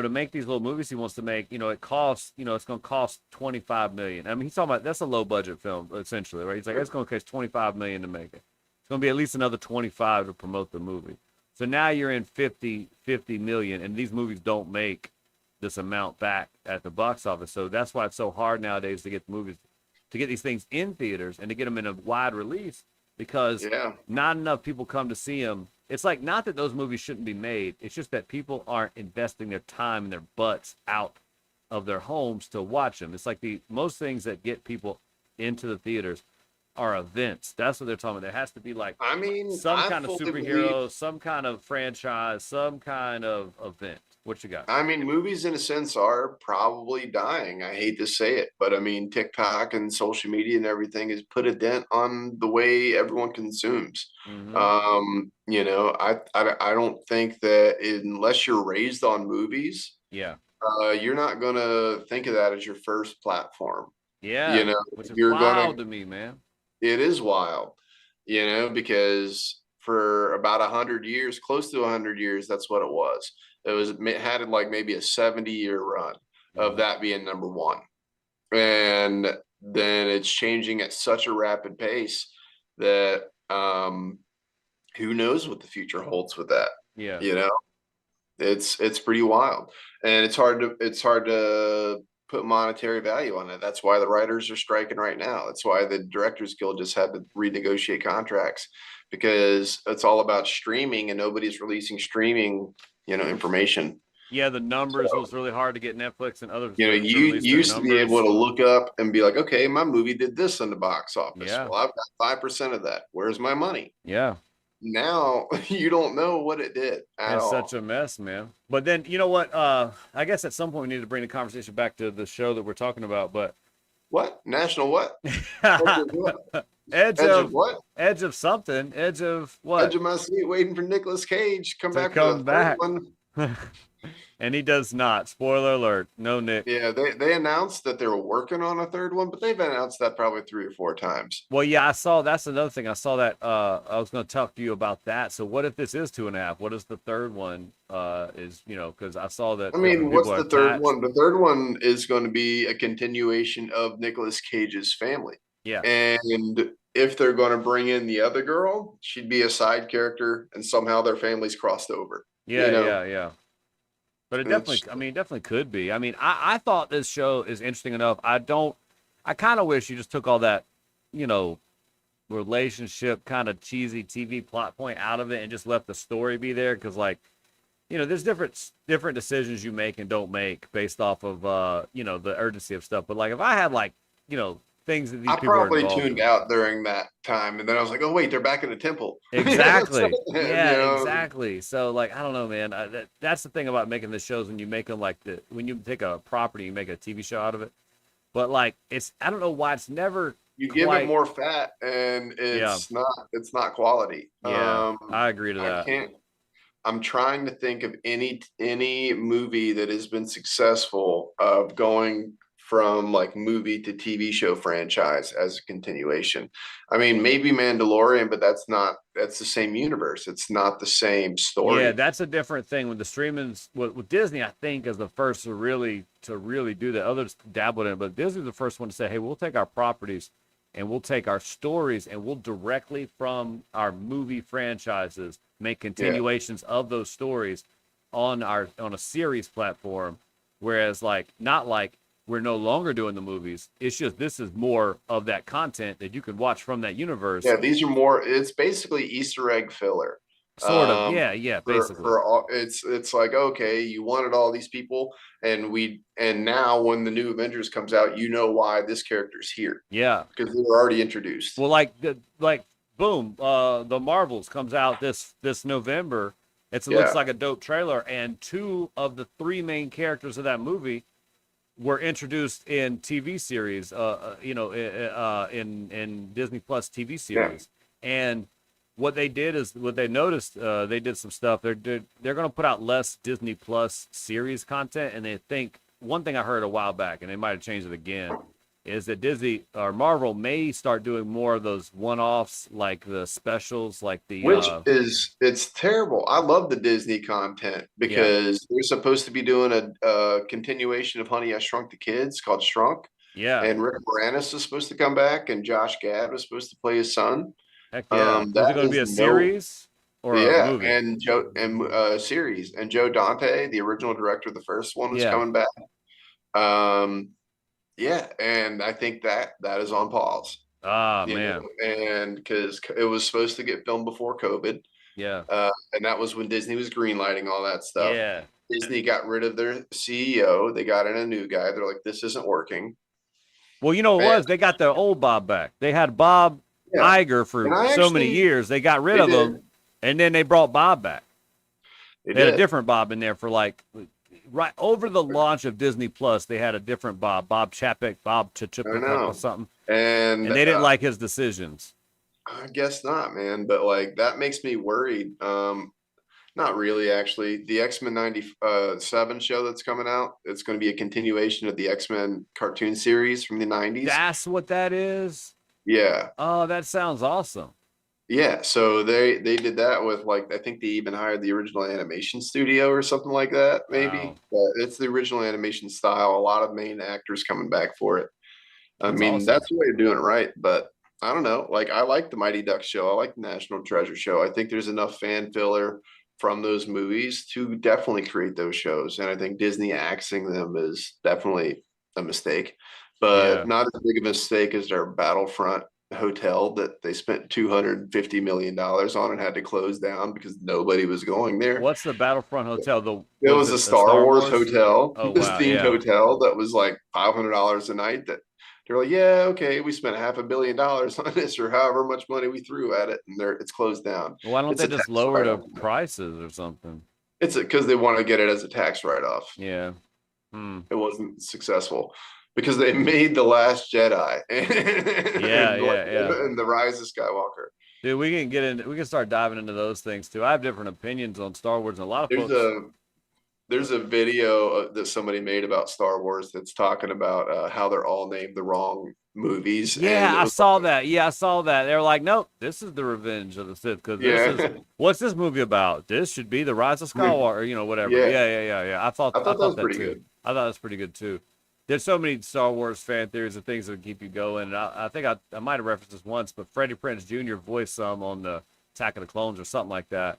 make these little movies he wants to make, it costs, it's going to cost 25 million. I mean, he's talking about that's a low budget film essentially, right? He's like, it's going to cost 25 million to make it. It's going to be at least another 25 to promote the movie. So now you're in 50 million, and these movies don't make this amount back at the box office. So that's why it's so hard nowadays to get these things in theaters and to get them in a wide release, because not enough people come to see them. It's like, not that those movies shouldn't be made. It's just that people aren't investing their time and their butts out of their homes to watch them. It's like most things that get people into the theaters are events. That's what they're talking about. There has to be like, some kind of superhero, some kind of franchise, some kind of event. What you got? I mean, movies in a sense are probably dying. I hate to say it, but I mean, TikTok and social media and everything has put a dent on the way everyone consumes. Mm-hmm. I don't think that unless you're raised on movies, you're not gonna think of that as your first platform. Yeah, which is you're wild to me, man. It is wild, because for about 100 years, close to 100 years, that's what it was. It had like maybe a 70-year run of that being number one. And then it's changing at such a rapid pace that who knows what the future holds with that. Yeah. It's pretty wild. And it's hard to put monetary value on it. That's why the writers are striking right now. That's why the Directors Guild just had to renegotiate contracts, because it's all about streaming and nobody's releasing streaming information. Yeah, the numbers was really hard to get Netflix and others. You used to be able to look up and be like, okay, my movie did this in the box office. Yeah. Well, I've got 5% of that. Where's my money? Yeah. Now you don't know what it did at all. It's such a mess, man. But then, you know what? I guess at some point we need to bring the conversation back to the show that we're talking about. But what? National what? Edge of what? Edge of something. Edge of what? Edge of my seat, waiting for Nicolas Cage to come back. And he does not. Spoiler alert. No Nick. Yeah, they announced that they were working on a third one, but they've announced that probably 3 or 4 times. Well, yeah, I saw. That's another thing. I saw that. I was going to talk to you about that. So what if this is 2.5? What is the third one? Is because I saw that. I mean, what's the third one? The third one is going to be a continuation of Nicolas Cage's family. Yeah. And if they're going to bring in the other girl, she'd be a side character, and somehow their families crossed over. Yeah. But it definitely could be. I mean, I thought this show is interesting enough. I I kind of wish you just took all that, you know, relationship kind of cheesy TV plot point out of it and just let the story be there. Because like, you know, there's different decisions you make and don't make based off of you know, the urgency of stuff. But like if I had like, you know, things that these I people were probably involved tuned in. out during that time, and then I was like, "Oh wait, they're back in the temple." Exactly. Yeah, You know, exactly. So like I don't know, man. That's the thing about making the shows when you make them like when you take a property, you make a TV show out of it. But like it's I don't know why it's never you give it quite. more fat, and Yeah, it's not quality. yeah. I agree to I that. can't. I'm trying to think of any movie that has been successful of going from like movie to TV show franchise as a continuation. I mean, maybe Mandalorian, but that's the same universe. It's not the same Yeah, story. that's a different thing with the streamings. With Disney, I think is the first to really do that. Others dabbled in it, but Disney's the first one to say, "Hey, we'll take our properties and we'll take our stories and we'll directly from our movie franchises make Yeah. continuations of those stories on a series platform." Whereas, like, not like we're no longer doing the movies. It's just this is more of that content that you can watch from that universe. Yeah, these are more, it's basically Easter egg filler. Sort of. Um, Yeah, yeah, basically. for all, it's like, okay, you wanted all these people, and now when the new Avengers comes out, you know why this character's here Yeah. because they were already introduced. Well, like boom, the Marvels comes out this November. It looks Yeah, like a dope trailer, and two of the three main characters of that movie were introduced in TV series. You know, in Disney Plus TV yeah. series. And what they did is what they noticed. They did some stuff. They're going to put out less Disney Plus series content, and they think one thing I heard a while back, and they might have changed it again, is that Disney or Marvel may start doing more of those one-offs, like the specials, like the Which is, it's terrible. I love the Disney content yeah, because they're supposed to be doing a continuation of Honey, I Shrunk the Kids called Shrunk, yeah, and Rick Moranis is supposed to come back, and Josh Gad was supposed to play his son. heck yeah. Was it That going to be is a no, series or a yeah, movie? and series, and Joe Dante, the original director of the first one, is Yeah. coming back. Um, yeah, and I think that is on pause, Ah, man. and because it was supposed to get filmed before COVID, Yeah. and that was when Disney was greenlighting all that stuff. Yeah. Disney got rid of their CEO. They got in a new guy. They're like, this isn't working. Well, you know what it And was? They got their old Bob back. They had Bob yeah, Iger and for I so many actually, years. They got rid they of did, him, and then they brought Bob back. they They had a did. different Bob in there for like right over the launch of Disney Plus. They had a different Bob Chapek, Bob I Chapek or know. something, And and they didn't like his decisions. I guess not, man. But like that makes me worried. Not really, actually. The X-Men 97 show that's coming out, it's going to be a continuation of the X-Men cartoon series from the 90s. That's what that is. Yeah. Oh, that sounds awesome. Yeah. So they did that with, like, I think they even hired the original animation studio or something like that, maybe. Wow, But it's the original animation style. A lot of main actors coming back for it. I that's mean, awesome. that's the way of doing it right, but I don't know. Like, I like the Mighty Ducks show. I like the National Treasure show. I think there's enough fan filler from those movies to definitely create those shows. And I think Disney axing them is definitely a mistake, but Yeah. not as big of a mistake as their Battlefront hotel that they spent $250 million on and had to close down because nobody was going there. What's the Battlefront Hotel? The It was was a it a Star Star Wars Wars? hotel, Oh this wow, themed yeah. hotel that was like $500 a night. That they're like, yeah, okay, we spent $500 million on this, or however much money we threw at it, and it's closed down. Well, why don't It's they a just tax lower the write-off. prices or something? It's because they want to get it as a tax write-off. Yeah. Hmm. It wasn't successful because they made The Last Jedi Yeah, and, like, yeah, yeah. and The Rise of Skywalker. Dude, we can get in. We can start diving into those things too. I have different opinions on Star Wars, and a lot of There's folks. a there's a video that somebody made about Star Wars that's talking about how they're all named the wrong movies, and Yeah, it I was saw that. Yeah, I saw that. They were like, "Nope, this is the Revenge of the Sith." Because this is yeah, what's this movie about? This should be the Rise of Skywalker. You know, whatever. yeah. Yeah, yeah, yeah, yeah. I thought I I thought that thought was that pretty too. good. I thought it was pretty good too. There's so many Star Wars fan theories and things that keep you going. And I think I might have referenced this once, but Freddie Prinze Jr. voiced some on the Attack of the Clones or something like that.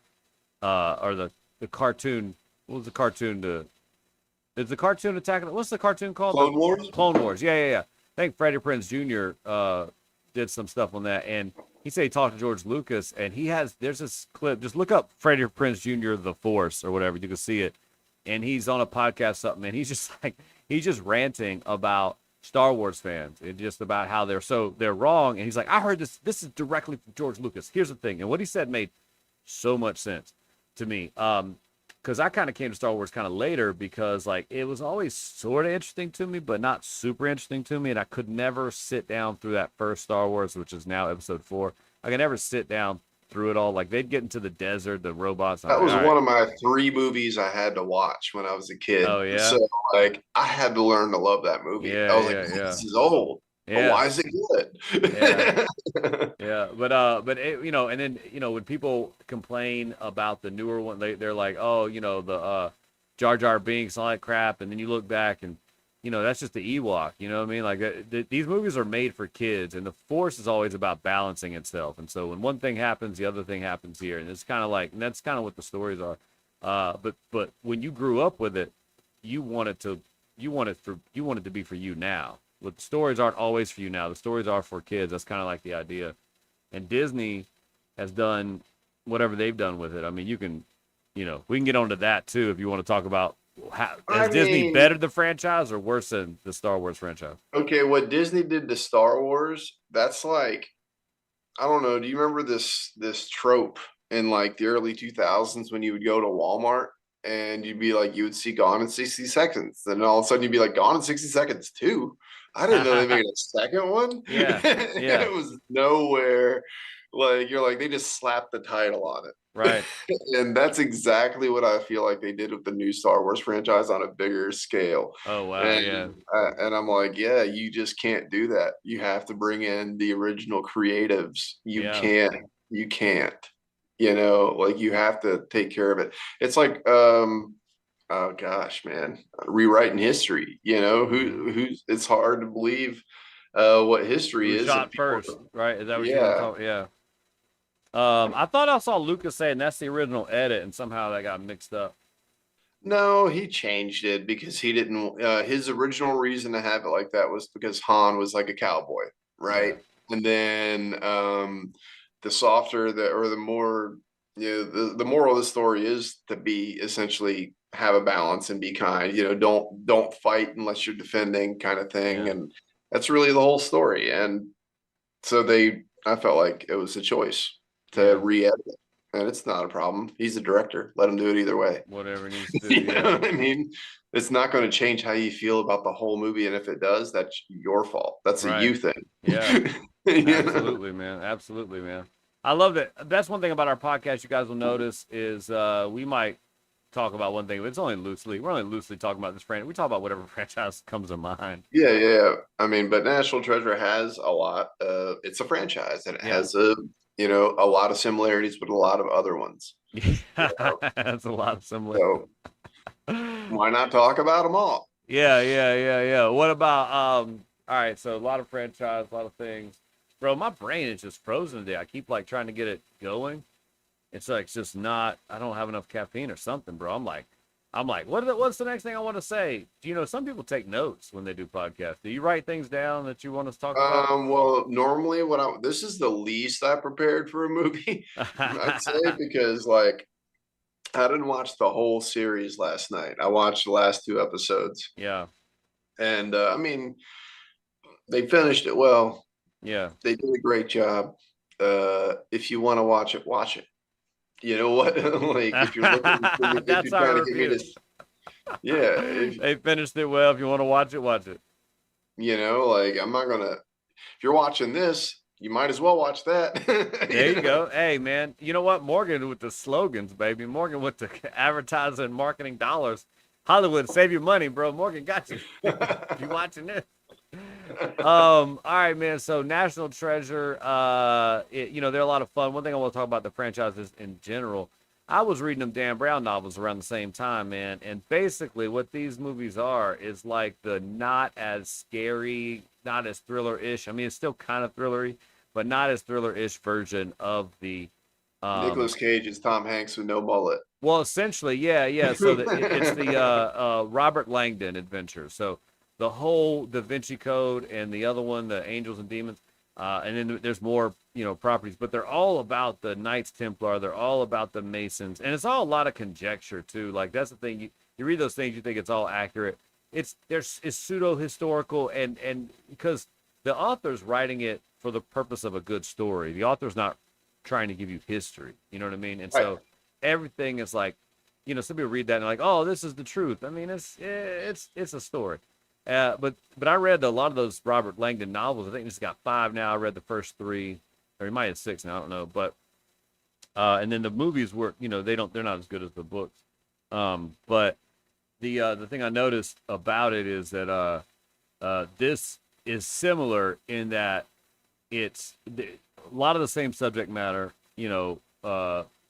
Or the cartoon. What was the cartoon? Is the cartoon Attack of the, what's the cartoon called? Clone Wars. Clone Wars. Yeah, yeah, yeah. think Freddie Prinze Jr. Did some stuff on that, and he said he talked to George Lucas, and there's this clip. Just look up Freddie Prinze Jr. The Force or whatever, you can see it, and he's on a podcast something, and he's just ranting about Star Wars fans and just about how they're wrong, and he's like, I heard this is directly from George Lucas. Here's the thing, and what he said made so much sense to me. Because I kind of came to Star Wars kind of later because like it was always sort of interesting to me, but not super interesting to me. And I could never sit down through that first Star Wars, which is now episode 4. I could never sit down through it all. Like they'd get into the desert, the robots. That was one of my 3 movies I had to watch when I was a kid. Oh, yeah? So like I had to learn to love that movie. Yeah, I was like, this is old. Yeah. But why is it good? Yeah. But it, and then, when people complain about the newer one, they're like, oh, the Jar Jar Binks and all that crap. And then you look back and, that's just the Ewok. You know what I mean? Like these movies are made for kids, and the Force is always about balancing itself. And so when one thing happens, the other thing happens here. And it's kind of like, and that's kind of what the stories are. But when you grew up with it, you want it to be for you now. But the stories aren't always for you now. The stories are for kids. That's kind of like the idea. And Disney has done whatever they've done with it. I mean, we can get onto that too if you want to talk about has Disney bettered the franchise or worse than the Star Wars franchise? Okay, what Disney did to Star Wars, that's like, I don't know. Do you remember this trope in like the early 2000s when you would go to Walmart and you'd be like, you would see Gone in 60 Seconds, and all of a sudden you'd be like, Gone in 60 Seconds too? I didn't know they made a second one. Yeah. It was nowhere. Like you're like, they just slapped the title on it. Right. And that's exactly what I feel like they did with the new Star Wars franchise on a bigger scale. Oh, wow. And I'm like, yeah, you just can't do that. You have to bring in the original creatives. You can't, like you have to take care of it. It's like, oh gosh, man, rewriting history, who's it's hard to believe what history is. Shot first, right? Is that what you're talking? Yeah. I thought I saw Lucas saying that's the original edit, and somehow that got mixed up. No, he changed it because he didn't. His original reason to have it like that was because Han was like a cowboy, right? Yeah. And then the softer the more, the moral of the story is to be essentially have a balance and be kind. Don't fight unless you're defending, kind of thing, and that's really the whole story. And so I felt like it was a choice to re-edit it, and it's not a problem. He's a director. Let him do it either way. Whatever he needs to do. You know what I mean? It's not going to change how you feel about the whole movie, and if it does, that's your fault. That's a you thing. Yeah. Absolutely, man. Absolutely, man. I love it. That's one thing about our podcast you guys will notice is we might talk about one thing, but it's only loosely. We're only loosely talking about this franchise. We talk about whatever franchise comes to mind. Yeah. I mean, but National Treasure has a lot. It's a franchise, and it has a lot of similarities with a lot of other ones. That's a lot of similarities. So why not talk about them all? Yeah. What about all right, so a lot of franchise, a lot of things. Bro, my brain is just frozen today. I keep like trying to get it going. It's like just not. I don't have enough caffeine or something, bro. I'm like, what's the next thing I want to say? Some people take notes when they do podcasts. Do you write things down that you want us to talk about? Well, normally this is the least I prepared for a movie, I'd say, because like I didn't watch the whole series last night. I watched the last 2 episodes. Yeah. And I mean, they finished it well. Yeah. They did a great job. If you want to watch it, watch it. You know what? Like if you're looking, if you're trying to give me this, they finished it well. If you want to watch it, watch it. Like I'm not gonna. If you're watching this, you might as well watch that. There you go. Hey, man. You know what? Morgan with the slogans, baby. Morgan with the advertising and marketing dollars. Hollywood, save your money, bro. Morgan got you. If you're watching this. All right, man. So National Treasure, they're a lot of fun. One thing I want to talk about the franchises in general. I was reading them Dan Brown novels around the same time, man. And basically what these movies are is like the not as scary, not as thriller-ish. I mean, it's still kind of thrillery, but not as thriller-ish version of the Nicolas Cage is Tom Hanks with no mullet. Well, essentially, yeah. So it's the Robert Langdon adventure. So the whole Da Vinci Code and the other one, the Angels and Demons, and then there's more, properties, but they're all about the Knights Templar. They're all about the Masons, and it's all a lot of conjecture too. Like that's the thing. You read those things, you think it's all accurate. It's pseudo historical, and because the author's writing it for the purpose of a good story. The author's not trying to give you history. You know what I mean? And so everything is like, some people read that and like, oh, this is the truth. I mean, it's a story. But I read a lot of those Robert Langdon novels. I think he's got 5 now. I read the first 3, or he might have 6 now. I don't know. But and then the movies were, they're not as good as the books. But the thing I noticed about it is that this is similar in that it's a lot of the same subject matter.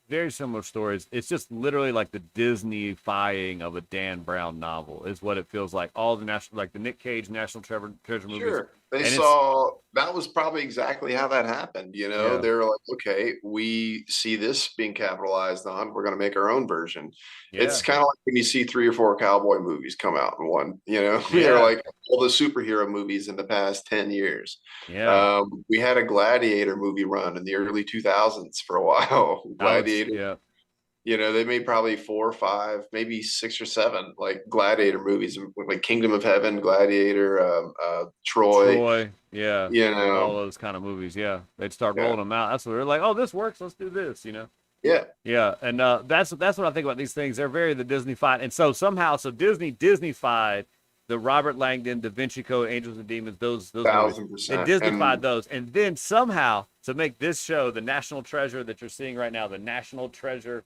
Very similar stories. It's just literally like the Disney-fying of a Dan Brown novel is what it feels like. All the the Nick Cage National Treasure movies. Sure. They And saw that was probably exactly how that happened. Yeah. They were like, okay, we see this being capitalized on. We're going to make our own version. Yeah. It's kind of like when you see 3 or 4 cowboy movies come out in one, Yeah. They're like all the superhero movies in the past 10 years. Yeah. We had a Gladiator movie run in the early 2000s for a while. Gladiator. Yeah. They made probably 4 or 5, maybe 6 or 7 like Gladiator movies, like Kingdom of Heaven, Gladiator, Troy. Yeah. All those kind of movies. Yeah. They'd start rolling them out. That's what they're like, oh, this works. Let's do this, Yeah. Yeah. And that's what I think about these things. They're very the Disney-fied. And so somehow, Disney-fied the Robert Langdon, Da Vinci Code, Angels and Demons, those 1,000%. movies. They Disney-fied those. And then somehow to make this show, the National Treasure that you're seeing right now, the National Treasure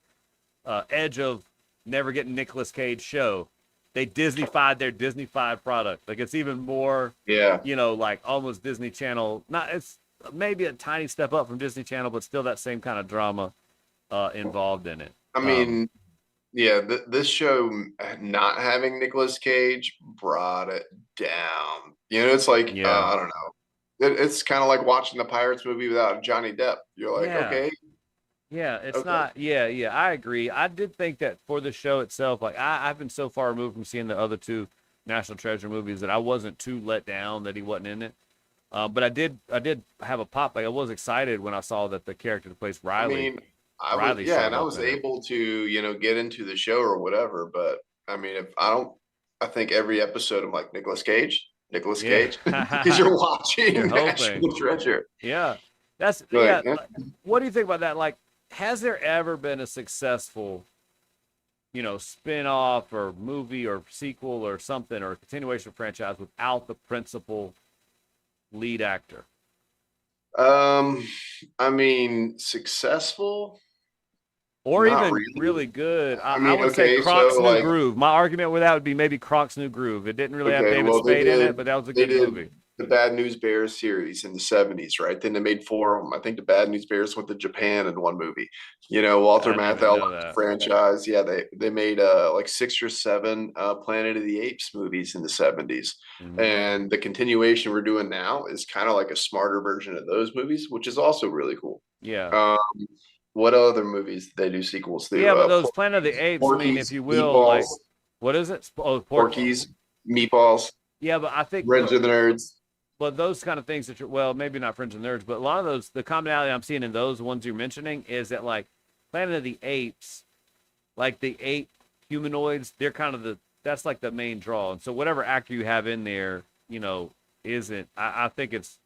edge of never getting Nicolas Cage show, they Disney-fied their Disney-fied product. Like it's even more, like almost Disney Channel. It's maybe a tiny step up from Disney Channel, but still that same kind of drama involved in it. I mean, this show not having Nicolas Cage brought it down. It's like I don't know. It's kind of like watching the Pirates movie without Johnny Depp. You're like, okay. Yeah, it's not. Yeah, I agree. I did think that for the show itself, like I've been so far removed from seeing the other 2 National Treasure movies that I wasn't too let down that he wasn't in it. But I did have a pop. Like I was excited when I saw that the character that plays Riley. I was able to get into the show or whatever. But I mean, I think every episode I'm like Nicolas Cage, because you're watching National Treasure. Yeah, what do you think about that? Like, has there ever been a successful, spin-off or movie or sequel or something or continuation of franchise without the principal lead actor? I mean, successful or even really good. I would say Kronk's New Groove. My argument with that would be maybe Kronk's New Groove. It didn't really have David Spade in it, but that was a good movie. The Bad News Bears series in the 70s, right? Then they made 4 of them. I think the Bad News Bears went to Japan in one movie. Walter Matthau franchise. Yeah, they made like 6 or 7 Planet of the Apes movies in the 70s. Mm-hmm. And the continuation we're doing now is kind of like a smarter version of those movies, which is also really cool. Yeah. What other movies did they do sequels to? Yeah, but those Planet of the Apes, Porky's, I mean, if you will, Meatballs, like, what is it? Porky's, Meatballs. Yeah, but I think Friends of the Nerds. But those kind of things maybe not Friends and Nerds, but a lot of those, the commonality I'm seeing in those ones you're mentioning is that like Planet of the Apes, like the ape humanoids, they're kind of that's like the main draw. And so whatever actor you have in there, isn't, I think it's,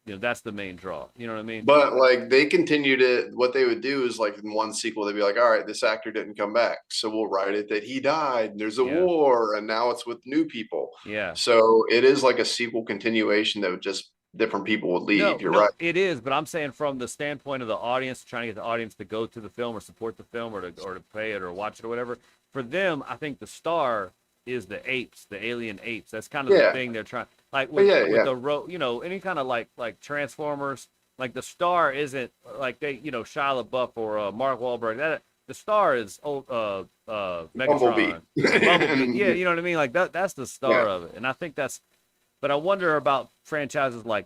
that's the main draw. You know what I mean? But like they continue what they would do is like in one sequel, they'd be like, all right, this actor didn't come back. So we'll write it that he died and there's a war and now it's with new people. Yeah. So it is like a sequel continuation that would just different people would leave. You're right. It is, but I'm saying from the standpoint of the audience, trying to get the audience to go to the film or support the film or to pay it or watch it or whatever. For them, I think the star is the apes, the alien apes. That's kind of the thing they're trying. Like with the any kind of like Transformers, like the star isn't like they, Shia LaBeouf or Mark Wahlberg. The star is Megatron. Bumblebee. Yeah, you know what I mean? Like that's the star of it. And I think but I wonder about franchises like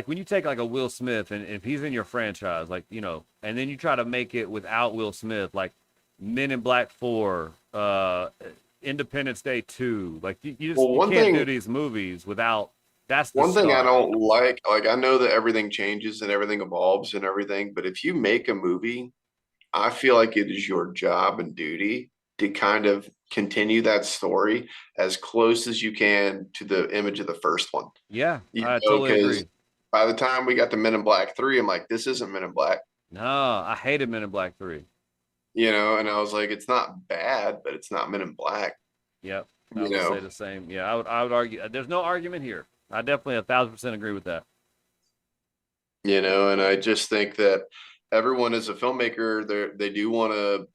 when you take like a Will Smith and if he's in your franchise, like, and then you try to make it without Will Smith, like Men in Black 4, Independence Day 2. Like you Well, you can't do these movies without. That's the one thing I start. don't like I know that everything changes and everything evolves and everything, but if you make a movie, I feel like it is your job and duty to kind of continue that story as close as you can to the image of the first one. Yeah, You I know, totally because agree. by the time we got to Men in Black 3, I'm like, this isn't Men in Black, No, I hated Men in Black 3. you know, and I was like, it's not bad, but it's not Men in Black, Yep, I you would say know. the same. Yeah, I would argue. There's no argument here. I definitely 1,000% agree with that. You know, and I just think that everyone as a filmmaker, they do want to,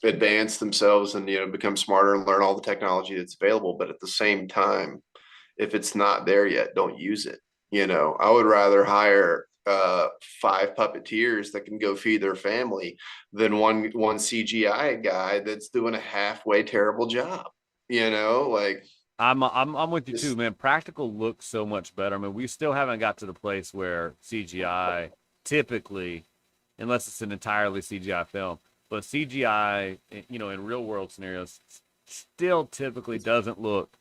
advance themselves and become smarter and learn all the technology that's available. But at the same time, if it's not there yet, don't use it. You know, I would rather hire five puppeteers that can go feed their family than one CGI guy that's doing a halfway terrible job. You know, like I'm with you too, just man. Practical looks so much better. I mean, we still haven't got to the place where CGI typically, unless it's an entirely CGI film, but CGI, in real world scenarios, still typically doesn't look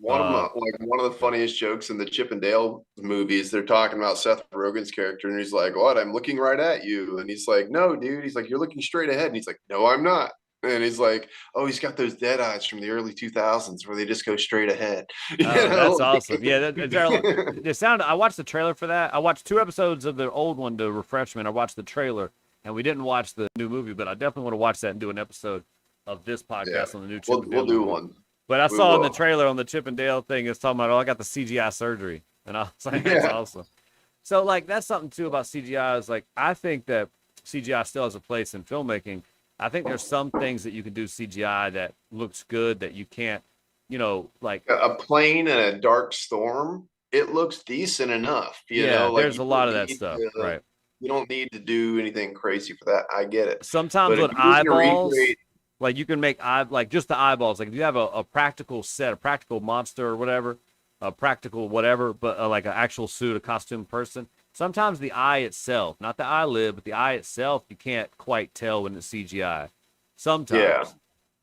uh one of the good. funniest jokes in the Chip and Dale movies. They're talking about Seth Rogen's character, and he's like, "What? I'm looking right at you," and he's like, "No, dude." He's like, "You're looking straight ahead," and he's like, "No, I'm not." And he's like, "Oh, he's got those dead eyes from the early 2000s where they just go straight ahead." You Oh, that's know? awesome. Yeah, the sound. I watched the trailer for that. I watched 2 episodes of the old one to refresh me. And I watched the trailer, and we didn't watch the new movie, but I definitely want to watch that and do an episode of this Yeah, podcast on the new Chip we'll and we'll Dale do movie. one. But I We saw in the will. trailer on the Chip and Dale thing, it's talking about, oh, I got the CGI surgery, and I was like, that's Yeah, awesome. So like that's something too about CGI is like I think that CGI still has a place in filmmaking. I think there's some things that you can do CGI that looks good that you can't, like a plane and a dark storm. It looks decent enough. You yeah, know, like there's a lot of that stuff, right? you don't need to do anything crazy for that. I get it. Sometimes But if with you're going to eyeballs, recreate, like you can make like just the eyeballs. Like if you have a practical set, a practical monster or whatever, a practical whatever, but like an actual suit, a costume person. Sometimes the eye itself, not the eyelid, but the eye itself, you can't quite tell when it's CGI. yeah, Sometimes,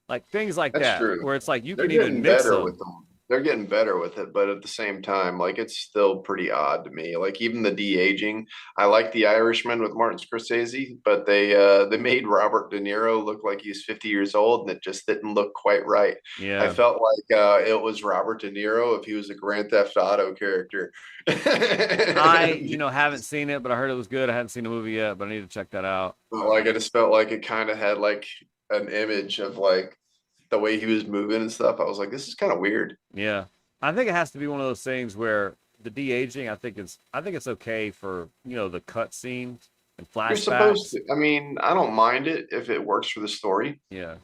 like things like that's that, true. where it's like you They're can even getting mix better with them. them. They're getting better with it, but at the same time, like it's still pretty odd to me. Like even the de-aging, I like The Irishman with Martin Scorsese, but they made Robert De Niro look like he's 50 years old, and it just didn't look quite right. I Yeah, felt like it was Robert De Niro if he was a Grand Theft Auto character. I And, haven't seen it, but I heard it was good. I hadn't seen the movie yet, but I need to check that out. like I just felt like it kind of had like an image of like the way he was moving and stuff. I was like, this is kind of weird. Yeah, I think it has to be one of those things where the de aging. I think it's okay for the cut scenes and You're supposed flashbacks. to. I mean, I don't mind it if it works for the story, Yeah,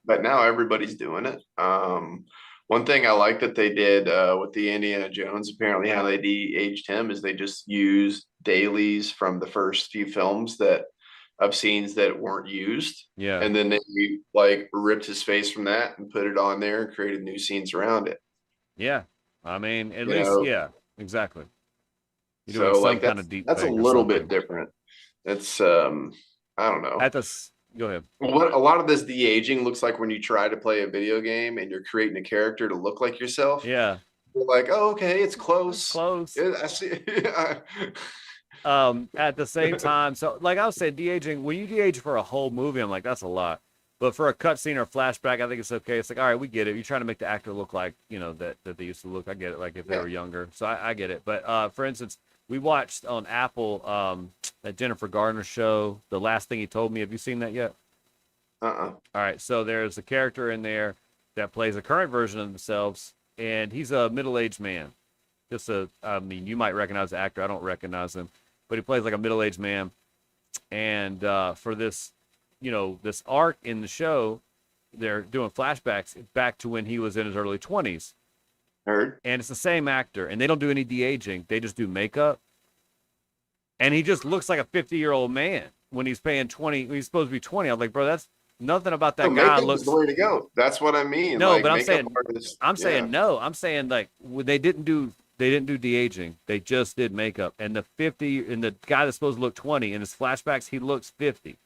but now everybody's doing it. One thing I like that they did with the Indiana Jones, apparently how they de-aged him is they just used dailies from the first few films that of scenes that weren't used, yeah, and then they like ripped his face from that and put it on there and created new scenes around it. yeah. I mean, at You least know, yeah, exactly. You're doing so some like kind of deep that's a fake or little bit something. different. It's I don't know. At this, go ahead. What a lot of this de-aging looks like when you try to play a video game and you're creating a character to look like yourself. Yeah, You're like, oh, okay, it's that's close. close. I see. At the same time, so like I was saying, de aging. When you de age for a whole movie, I'm like that's a lot. But for a cutscene or a flashback, I think it's okay. It's like, all right, we get it. You're trying to make the actor look like, that they used to look. I get it, like if they Yeah. were younger. So I get it. But for instance, we watched on Apple that Jennifer Garner show, The Last Thing He Told Me. Have you seen that yet? Uh-uh. All right. So there's a character in there that plays a current version of themselves, and he's a middle-aged man. I mean, you might recognize the actor. I don't recognize him, but he plays like a middle-aged man. And for this this arc in the show, they're doing flashbacks back to when he was in his early 20s. Heard. And it's the same actor, and they don't do any de-aging. They just do makeup. And he just looks like a 50-year-old man when he's paying 20. When he's supposed to be 20. I'm like, bro, that's nothing about No, that guy makeup is the looks. way to go. That's what I mean. No, Like but I'm makeup saying, artists. I'm Yeah. saying no. I'm saying like they didn't do de-aging. They just did makeup. And the guy that's supposed to look 20 in his flashbacks, he looks 50.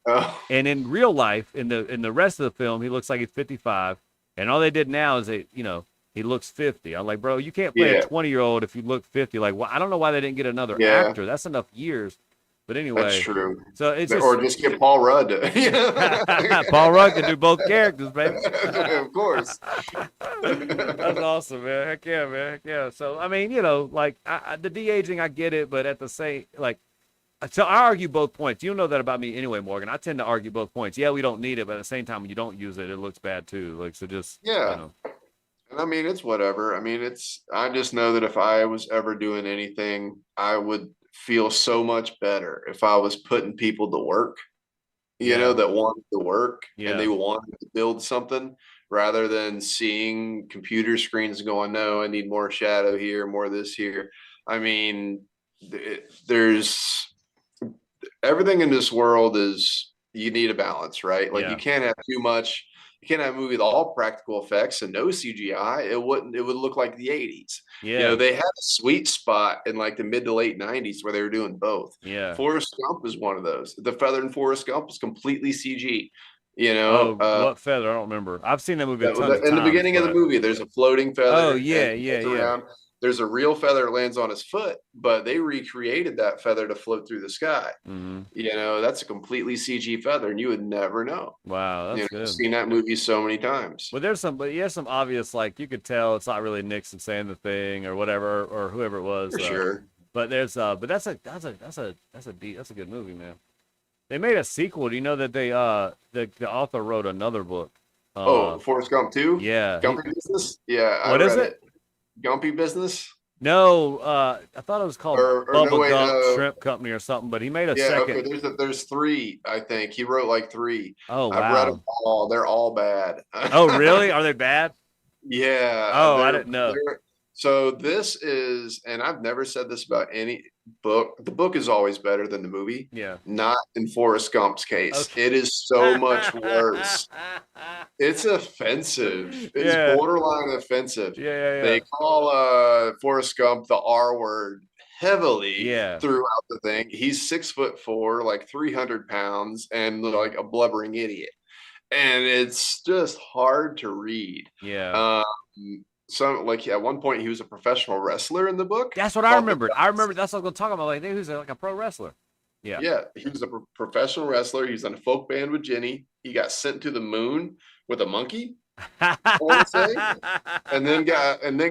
Oh, And in real life, in the rest of the film, he looks like he's 55. And all they did now is he looks 50. I'm like, bro, you can't play a yeah, 20-year-old if you look 50. Like, I don't know why they didn't get another yeah, actor. That's enough years. But that's anyway, true. so it's Or just just get Paul Rudd. You know? Paul Rudd can do both characters, baby. Of course. That's awesome, man. Heck yeah, man. Heck yeah. So I mean, like the de aging, I get it, but at the same, like, so I argue both points. You know that about me anyway, Morgan. I tend to argue both points. Yeah, we don't need it, but at the same time, when you don't use it, it looks bad too. Like, so just Yeah. And I mean, it's whatever. I mean, I just know that if I was ever doing anything, I would feel so much better if I was putting people to work, yeah, that wanted to work and yeah. they wanted to build something rather than seeing computer screens going, no, I need more shadow here, more this here. I mean, there's everything in this world is you need a balance, right? Like you Yeah. can't have too much. You can't have a movie with all practical effects and no CGI. It would look like the 80s. Yeah. They had a sweet spot in like the mid to late 90s where they were doing both. Yeah. Forrest Gump is one of those. The feather in Forrest Gump is completely CG. You know, Oh, what feather? I don't remember. I've seen that movie tons of in the times, beginning of the but movie, there's a floating oh feather and yeah, he yeah, gets yeah. around. There's a real feather that lands on his foot, but they recreated that feather to float through the sky. Mm-hmm. That's a completely CG feather, and you would never know. Wow, that's I've good. seen that movie so many times. But there's some obvious, like, you could tell it's not really Nixon saying the thing or whatever or whoever it was. For sure. But but that's a good movie, man. They made a sequel. Do you know that the author wrote another book? Oh, Forrest Gump 2? Yeah. Gumpy Business? Yeah, I What is read it? it. Gumpy Business? No, I thought it was called Or no, Bubba wait, Gump Shrimp Company or something. But he made a yeah, second. okay, there's three, I think. He wrote like three. Oh I've read them wow. all. They're all bad. Oh really? Are they bad? Yeah, Oh, I didn't know. so this is, and I've never said this about any book. The book is always better than the movie. Yeah. Not in Forrest Gump's case. Okay. It is so much worse. It's offensive. It's Yeah. borderline offensive. Yeah. Yeah. They Yeah. call Forrest Gump the R word heavily Yeah. throughout the thing. He's 6'4", like 300 pounds, and like a blubbering idiot. And it's just hard to read. Yeah. Um, like at one point he was a professional wrestler in the book. That's what I remembered. I remember that's what I was going to talk about. Like, who's like a pro wrestler. Yeah. Yeah, he was a professional wrestler. He's in a folk band with Jenny. He got sent to the moon with a monkey, I want to say, and then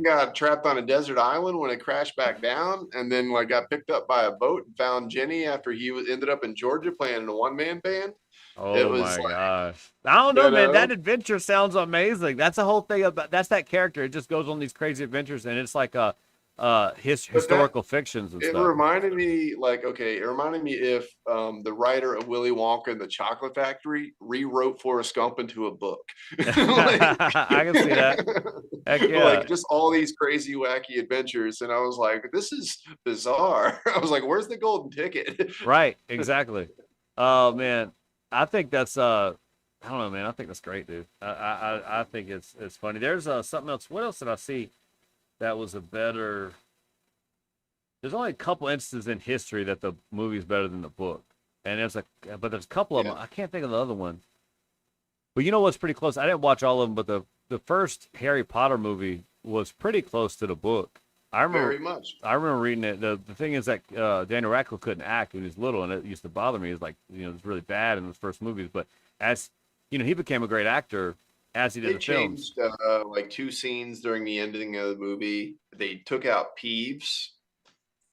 got trapped on a desert island when it crashed back down, and then like got picked up by a boat and found Jenny after he ended up in Georgia playing in a one-man band. It Oh was my like, gosh. I don't know, man. That adventure sounds amazing. That's the whole thing about that's that character. It just goes on these crazy adventures and it's like historical fictions and stuff. It reminded me if the writer of Willy Wonka and the Chocolate Factory rewrote Forrest Gump into a book. Like, I can see that. Heck yeah. Like just all these crazy wacky adventures, and I was like, this is bizarre. I was like, where's the golden ticket? Right, exactly. Oh man. I think that's I don't know, man. I think that's great, dude. I think it's funny. There's something else. What else did I see that was a better? There's only a couple instances in history that the movie's better than the book, and but there's a couple of them. I can't think of the other one. But you know what's pretty close? I didn't watch all of them, but the first Harry Potter movie was pretty close to the book. I remember Very much. I remember reading it. The thing is that Daniel Radcliffe couldn't act when he was little, and it used to bother me. It was like, it's really bad in the first movies. But as he became a great actor as he did They the films. changed like two scenes during the ending of the movie. They took out Peeves,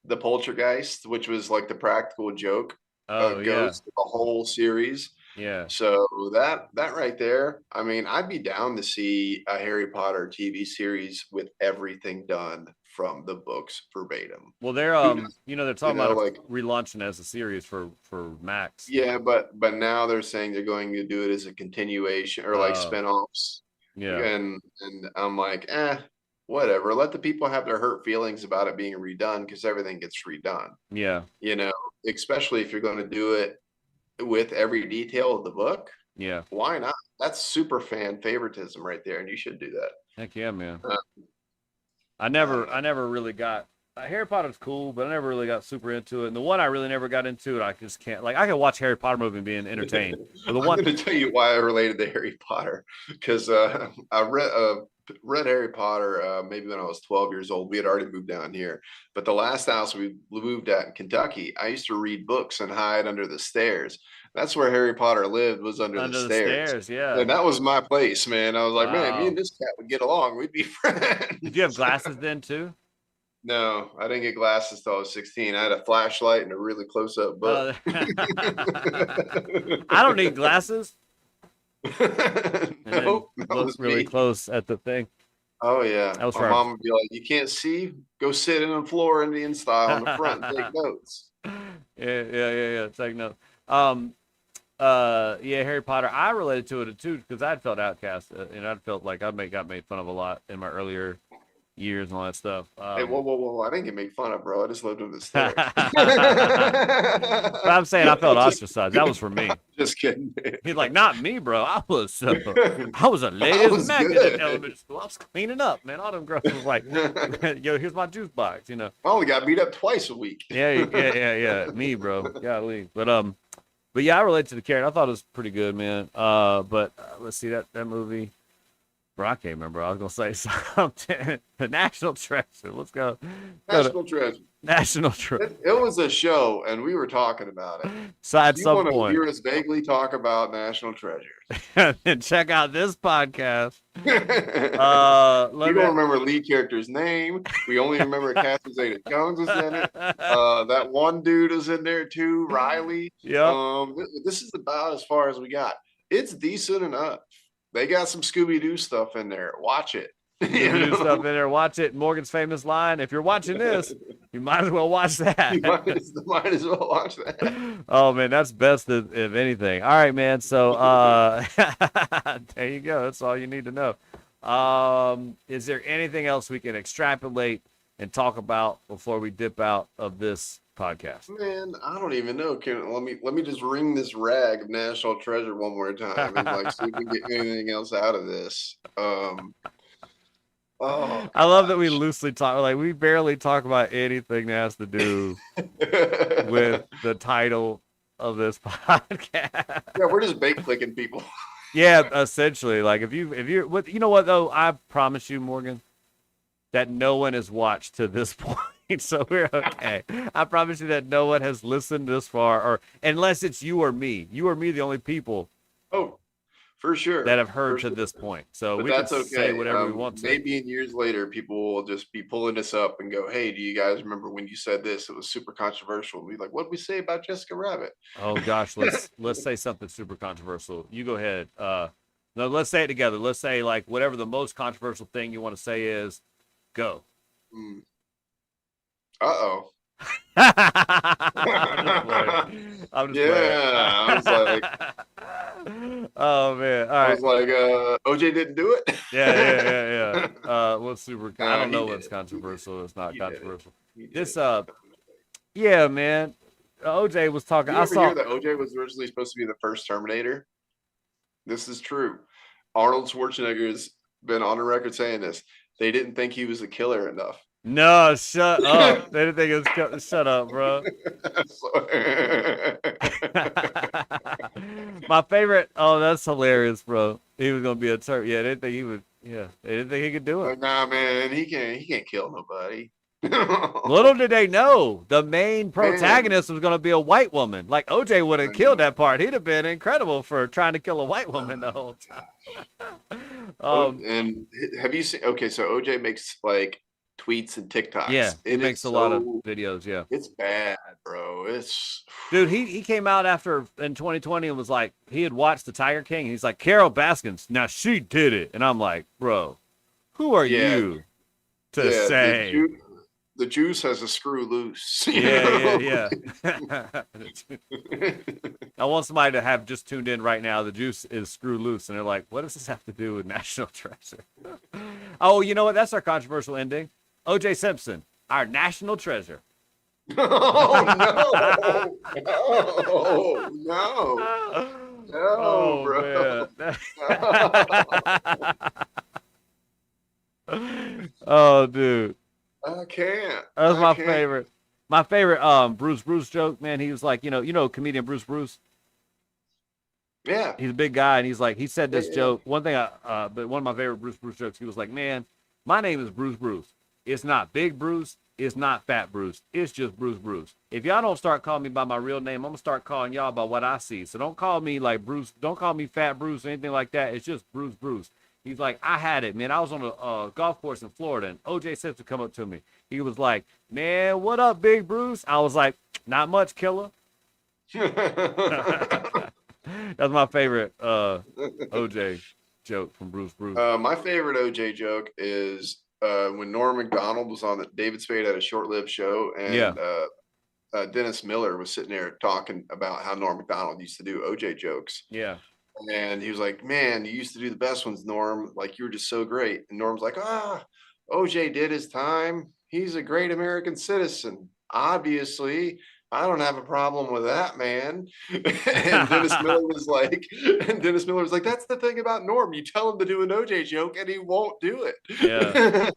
the poltergeist, which was like the practical joke ghost of the whole series. Yeah. So that right there, I mean, I'd be down to see a Harry Potter TV series with everything done from the books verbatim. Well, they're they're talking about like relaunching as a series for Max. Yeah, but now they're saying they're going to do it as a continuation or like spinoffs. Yeah. And I'm like, whatever. Let the people have their hurt feelings about it being redone because everything gets redone. Yeah. Especially if you're going to do it with every detail of the book. Yeah. Why not? That's super fan favoritism right there, and you should do that. Heck yeah, man. I never really got Harry Potter's cool, but I never really got super into it. And the one I really never got into it, I just can't. Like, I can watch Harry Potter movie and being entertained. But the I'm one, going to tell you why I related to Harry Potter because I read Harry Potter maybe when I was 12 years old. We had already moved down here, but the last house we moved at in Kentucky, I used to read books and hide under the stairs. That's where Harry Potter lived, was under the under the stairs. stairs, yeah. And that was my place, man. I was like, man, me Wow. and this cat would get along. We'd be friends. Did you have glasses then too? No, I didn't get glasses till I was 16. I had a flashlight and a really close up book. I don't need glasses. Nope, that Look was really me. close at the thing. Oh yeah, That was my for mom would be like, "You can't see? Go sit in the floor Indian style in the front and take notes." Yeah. Take note. Yeah, Harry Potter. I related to it too because I'd felt outcast, and I'd felt like got made fun of a lot in my earlier years and all that stuff. Hey, whoa! I didn't get made fun of, bro. I just lived under the stairs. But I'm saying I felt ostracized. That was for me. Just kidding. He's like, not me, bro. I was a ladies' magnet at elementary school. I was cleaning up, man. All them girls was like, yo, here's my juice box, you know. I only got beat up twice a week. Yeah. Me, bro. Golly. But yeah, I relate to the character. I thought it was pretty good, man. But let's see that movie. Bro, I can't remember. I was gonna say something. The National Treasure. Let's go. National Treasure. National Treasure. It was a show, and we were talking about it. So at you some want to point, hear us vaguely talk about National Treasures. and check out this podcast. We don't remember lead character's name. We only remember Catherine Zeta-Jones is in it. That one dude is in there too, Riley. Yeah. This is about as far as we got. It's decent enough. They got some Scooby-Doo stuff in there. Watch it. Scooby-Doo stuff in there. Watch it. Morgan's famous line: "If you're watching this, you might as well watch that." You might as well watch that. Oh man, that's best if anything. All right, man. So there you go. That's all you need to know. Is there anything else we can extrapolate and talk about before we dip out of this podcast? Man, I don't even know. Let me just wring this rag of National Treasure one more time and like see if we can get anything else out of this. I love that we loosely talk, like we barely talk about anything that has to do with the title of this podcast. Yeah, we're just bait clicking people. Yeah, essentially. Like if you you know what though, I promise you, Morgan, that no one has watched to this point. So we're okay. I promise you that no one has listened this far, or unless it's you or me. You or me, the only people. Oh, for sure. That have heard to this point. So but we can say whatever we want to. Maybe in years later, people will just be pulling this up and go, "Hey, do you guys remember when you said this? It was super controversial." And be like, "What did we say about Jessica Rabbit?" Oh gosh, let's say something super controversial. You go ahead. No, let's say it together. Let's say like whatever the most controversial thing you want to say is. Go. Uh-oh. I'm just playing. I was like, oh man. All right. I was like, OJ didn't do it. Yeah. What's super? I don't know what's controversial. It's not controversial. This yeah, man. OJ was talking. I saw hear that OJ was originally supposed to be the first Terminator. This is true. Arnold Schwarzenegger has been on the record saying this. They didn't think he was a killer enough. No, shut up. They didn't think it was shut up, bro. My favorite. Oh, that's hilarious, bro. He was gonna be a turd. Yeah, they didn't think he would. Yeah, they didn't think he could do it. Like, nah, man, he can't kill nobody. Little did they know the main protagonist was gonna be a white woman. Like OJ would have killed that part. He'd have been incredible for trying to kill a white woman the whole time. And have you seen? Okay, so OJ makes like tweets and TikToks. Yeah, he makes a lot of videos. Yeah, it's bad, bro. It's dude. He came out after in 2020 and was like he had watched the Tiger King. And he's like Carol Baskins. Now she did it, and I'm like, bro, who are you to say? The juice has a screw loose. Yeah. I want somebody to have just tuned in right now. The juice is screw loose, and they're like, "What does this have to do with National Treasure?" Oh, you know what? That's our controversial ending. O.J. Simpson, our national treasure. No, bro. Oh, dude. I can't. That was I my can't. favorite. My favorite Bruce joke, man. He was like, comedian Bruce. Yeah. He's a big guy, and he said Yeah. this Yeah. joke. But one of my favorite Bruce jokes. He was like, man, my name is Bruce. It's not Big Bruce. It's not Fat Bruce. It's just Bruce. If y'all don't start calling me by my real name, I'm gonna start calling y'all by what I see. So don't call me like Bruce. Don't call me Fat Bruce or anything like that. It's just Bruce. He's like, I had it, man. I was on a golf course in Florida, and OJ Simpson come up to me. He was like, man, what up, Big Bruce? I was like, not much, killer. That's my favorite OJ joke from Bruce. My favorite OJ joke is when Norm Macdonald was on it. David Spade had a short-lived show, and Dennis Miller was sitting there talking about how Norm Macdonald used to do OJ jokes. Yeah. And he was like, man, you used to do the best ones, Norm. Like, you were just so great. And Norm's like, OJ did his time. He's a great American citizen. Obviously, I don't have a problem with that, man. And Dennis Miller was like, that's the thing about Norm. You tell him to do an OJ joke and he won't do it. Yeah.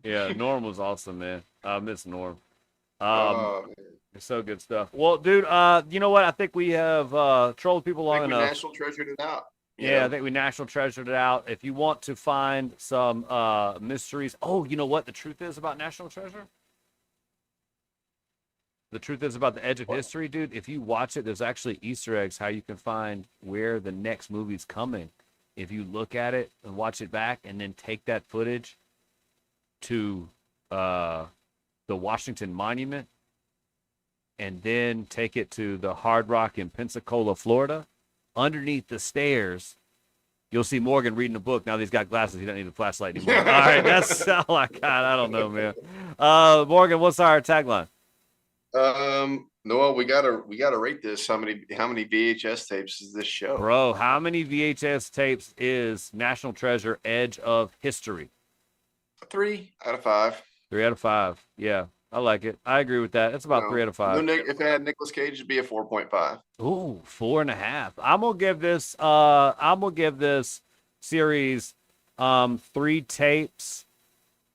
Yeah. Norm was awesome, man. I miss Norm. It's so good stuff. Well, dude, you know what? I think we have trolled people long enough. National treasured it out. Yeah, I think we national treasured it out. If you want to find some mysteries, you know what the truth is about National Treasure? The truth is about the edge of history, dude. If you watch it, there's actually Easter eggs how you can find where the next movie's coming. If you look at it and watch it back and then take that footage to the Washington Monument and then take it to the Hard Rock in Pensacola, Florida, underneath the stairs, you'll see Morgan reading a book. Now that he's got glasses, he doesn't need a flashlight anymore. All right, that's all I got. I don't know, man. Morgan, what's our tagline? Noah, we gotta rate this. How many VHS tapes is this show? Bro, how many VHS tapes is National Treasure Edge of History? 3 out of 5. 3 out of 5. Yeah, I like it. I agree with that. It's about 3 out of 5. If it had Nicolas Cage, it'd be a 4.5. Ooh, 4.5. I'm gonna give this series 3 tapes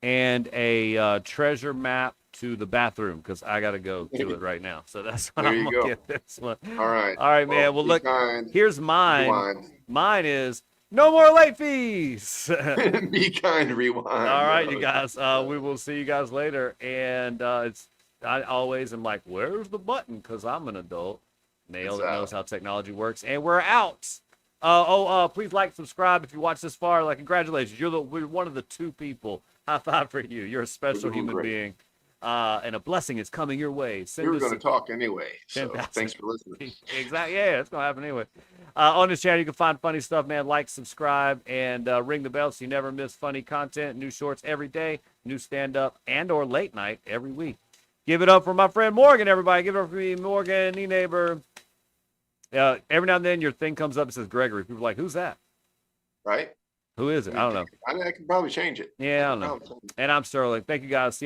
and a treasure map to the bathroom because I gotta go do it right now. So that's what I'm gonna give this one. All right, man. Well, look, here's mine. Rewind. Mine is no more late fees. Be kind, rewind. All right, you guys. We will see you guys later. And I always am like, where's the button? Because I'm an adult male that knows how technology works, and we're out. Please like, subscribe if you watch this far. Like, congratulations, we're one of the 2 people. High five for you. You're a special human being. And a blessing is coming your way. We were going to talk anyway, so thanks for listening. Exactly. Yeah, it's going to happen anyway. On this channel, you can find funny stuff, man. Like, subscribe, and ring the bell so you never miss funny content. New shorts every day, new stand-up and or late night every week. Give it up for my friend Morgan, everybody. Give it up for me, Morgan Nienaber. Every now and then, your thing comes up and says Gregory. People are like, who's that? Right? Who is it? I don't know. I can probably change it. Yeah, I don't know. And I'm Sterling. Thank you, guys. See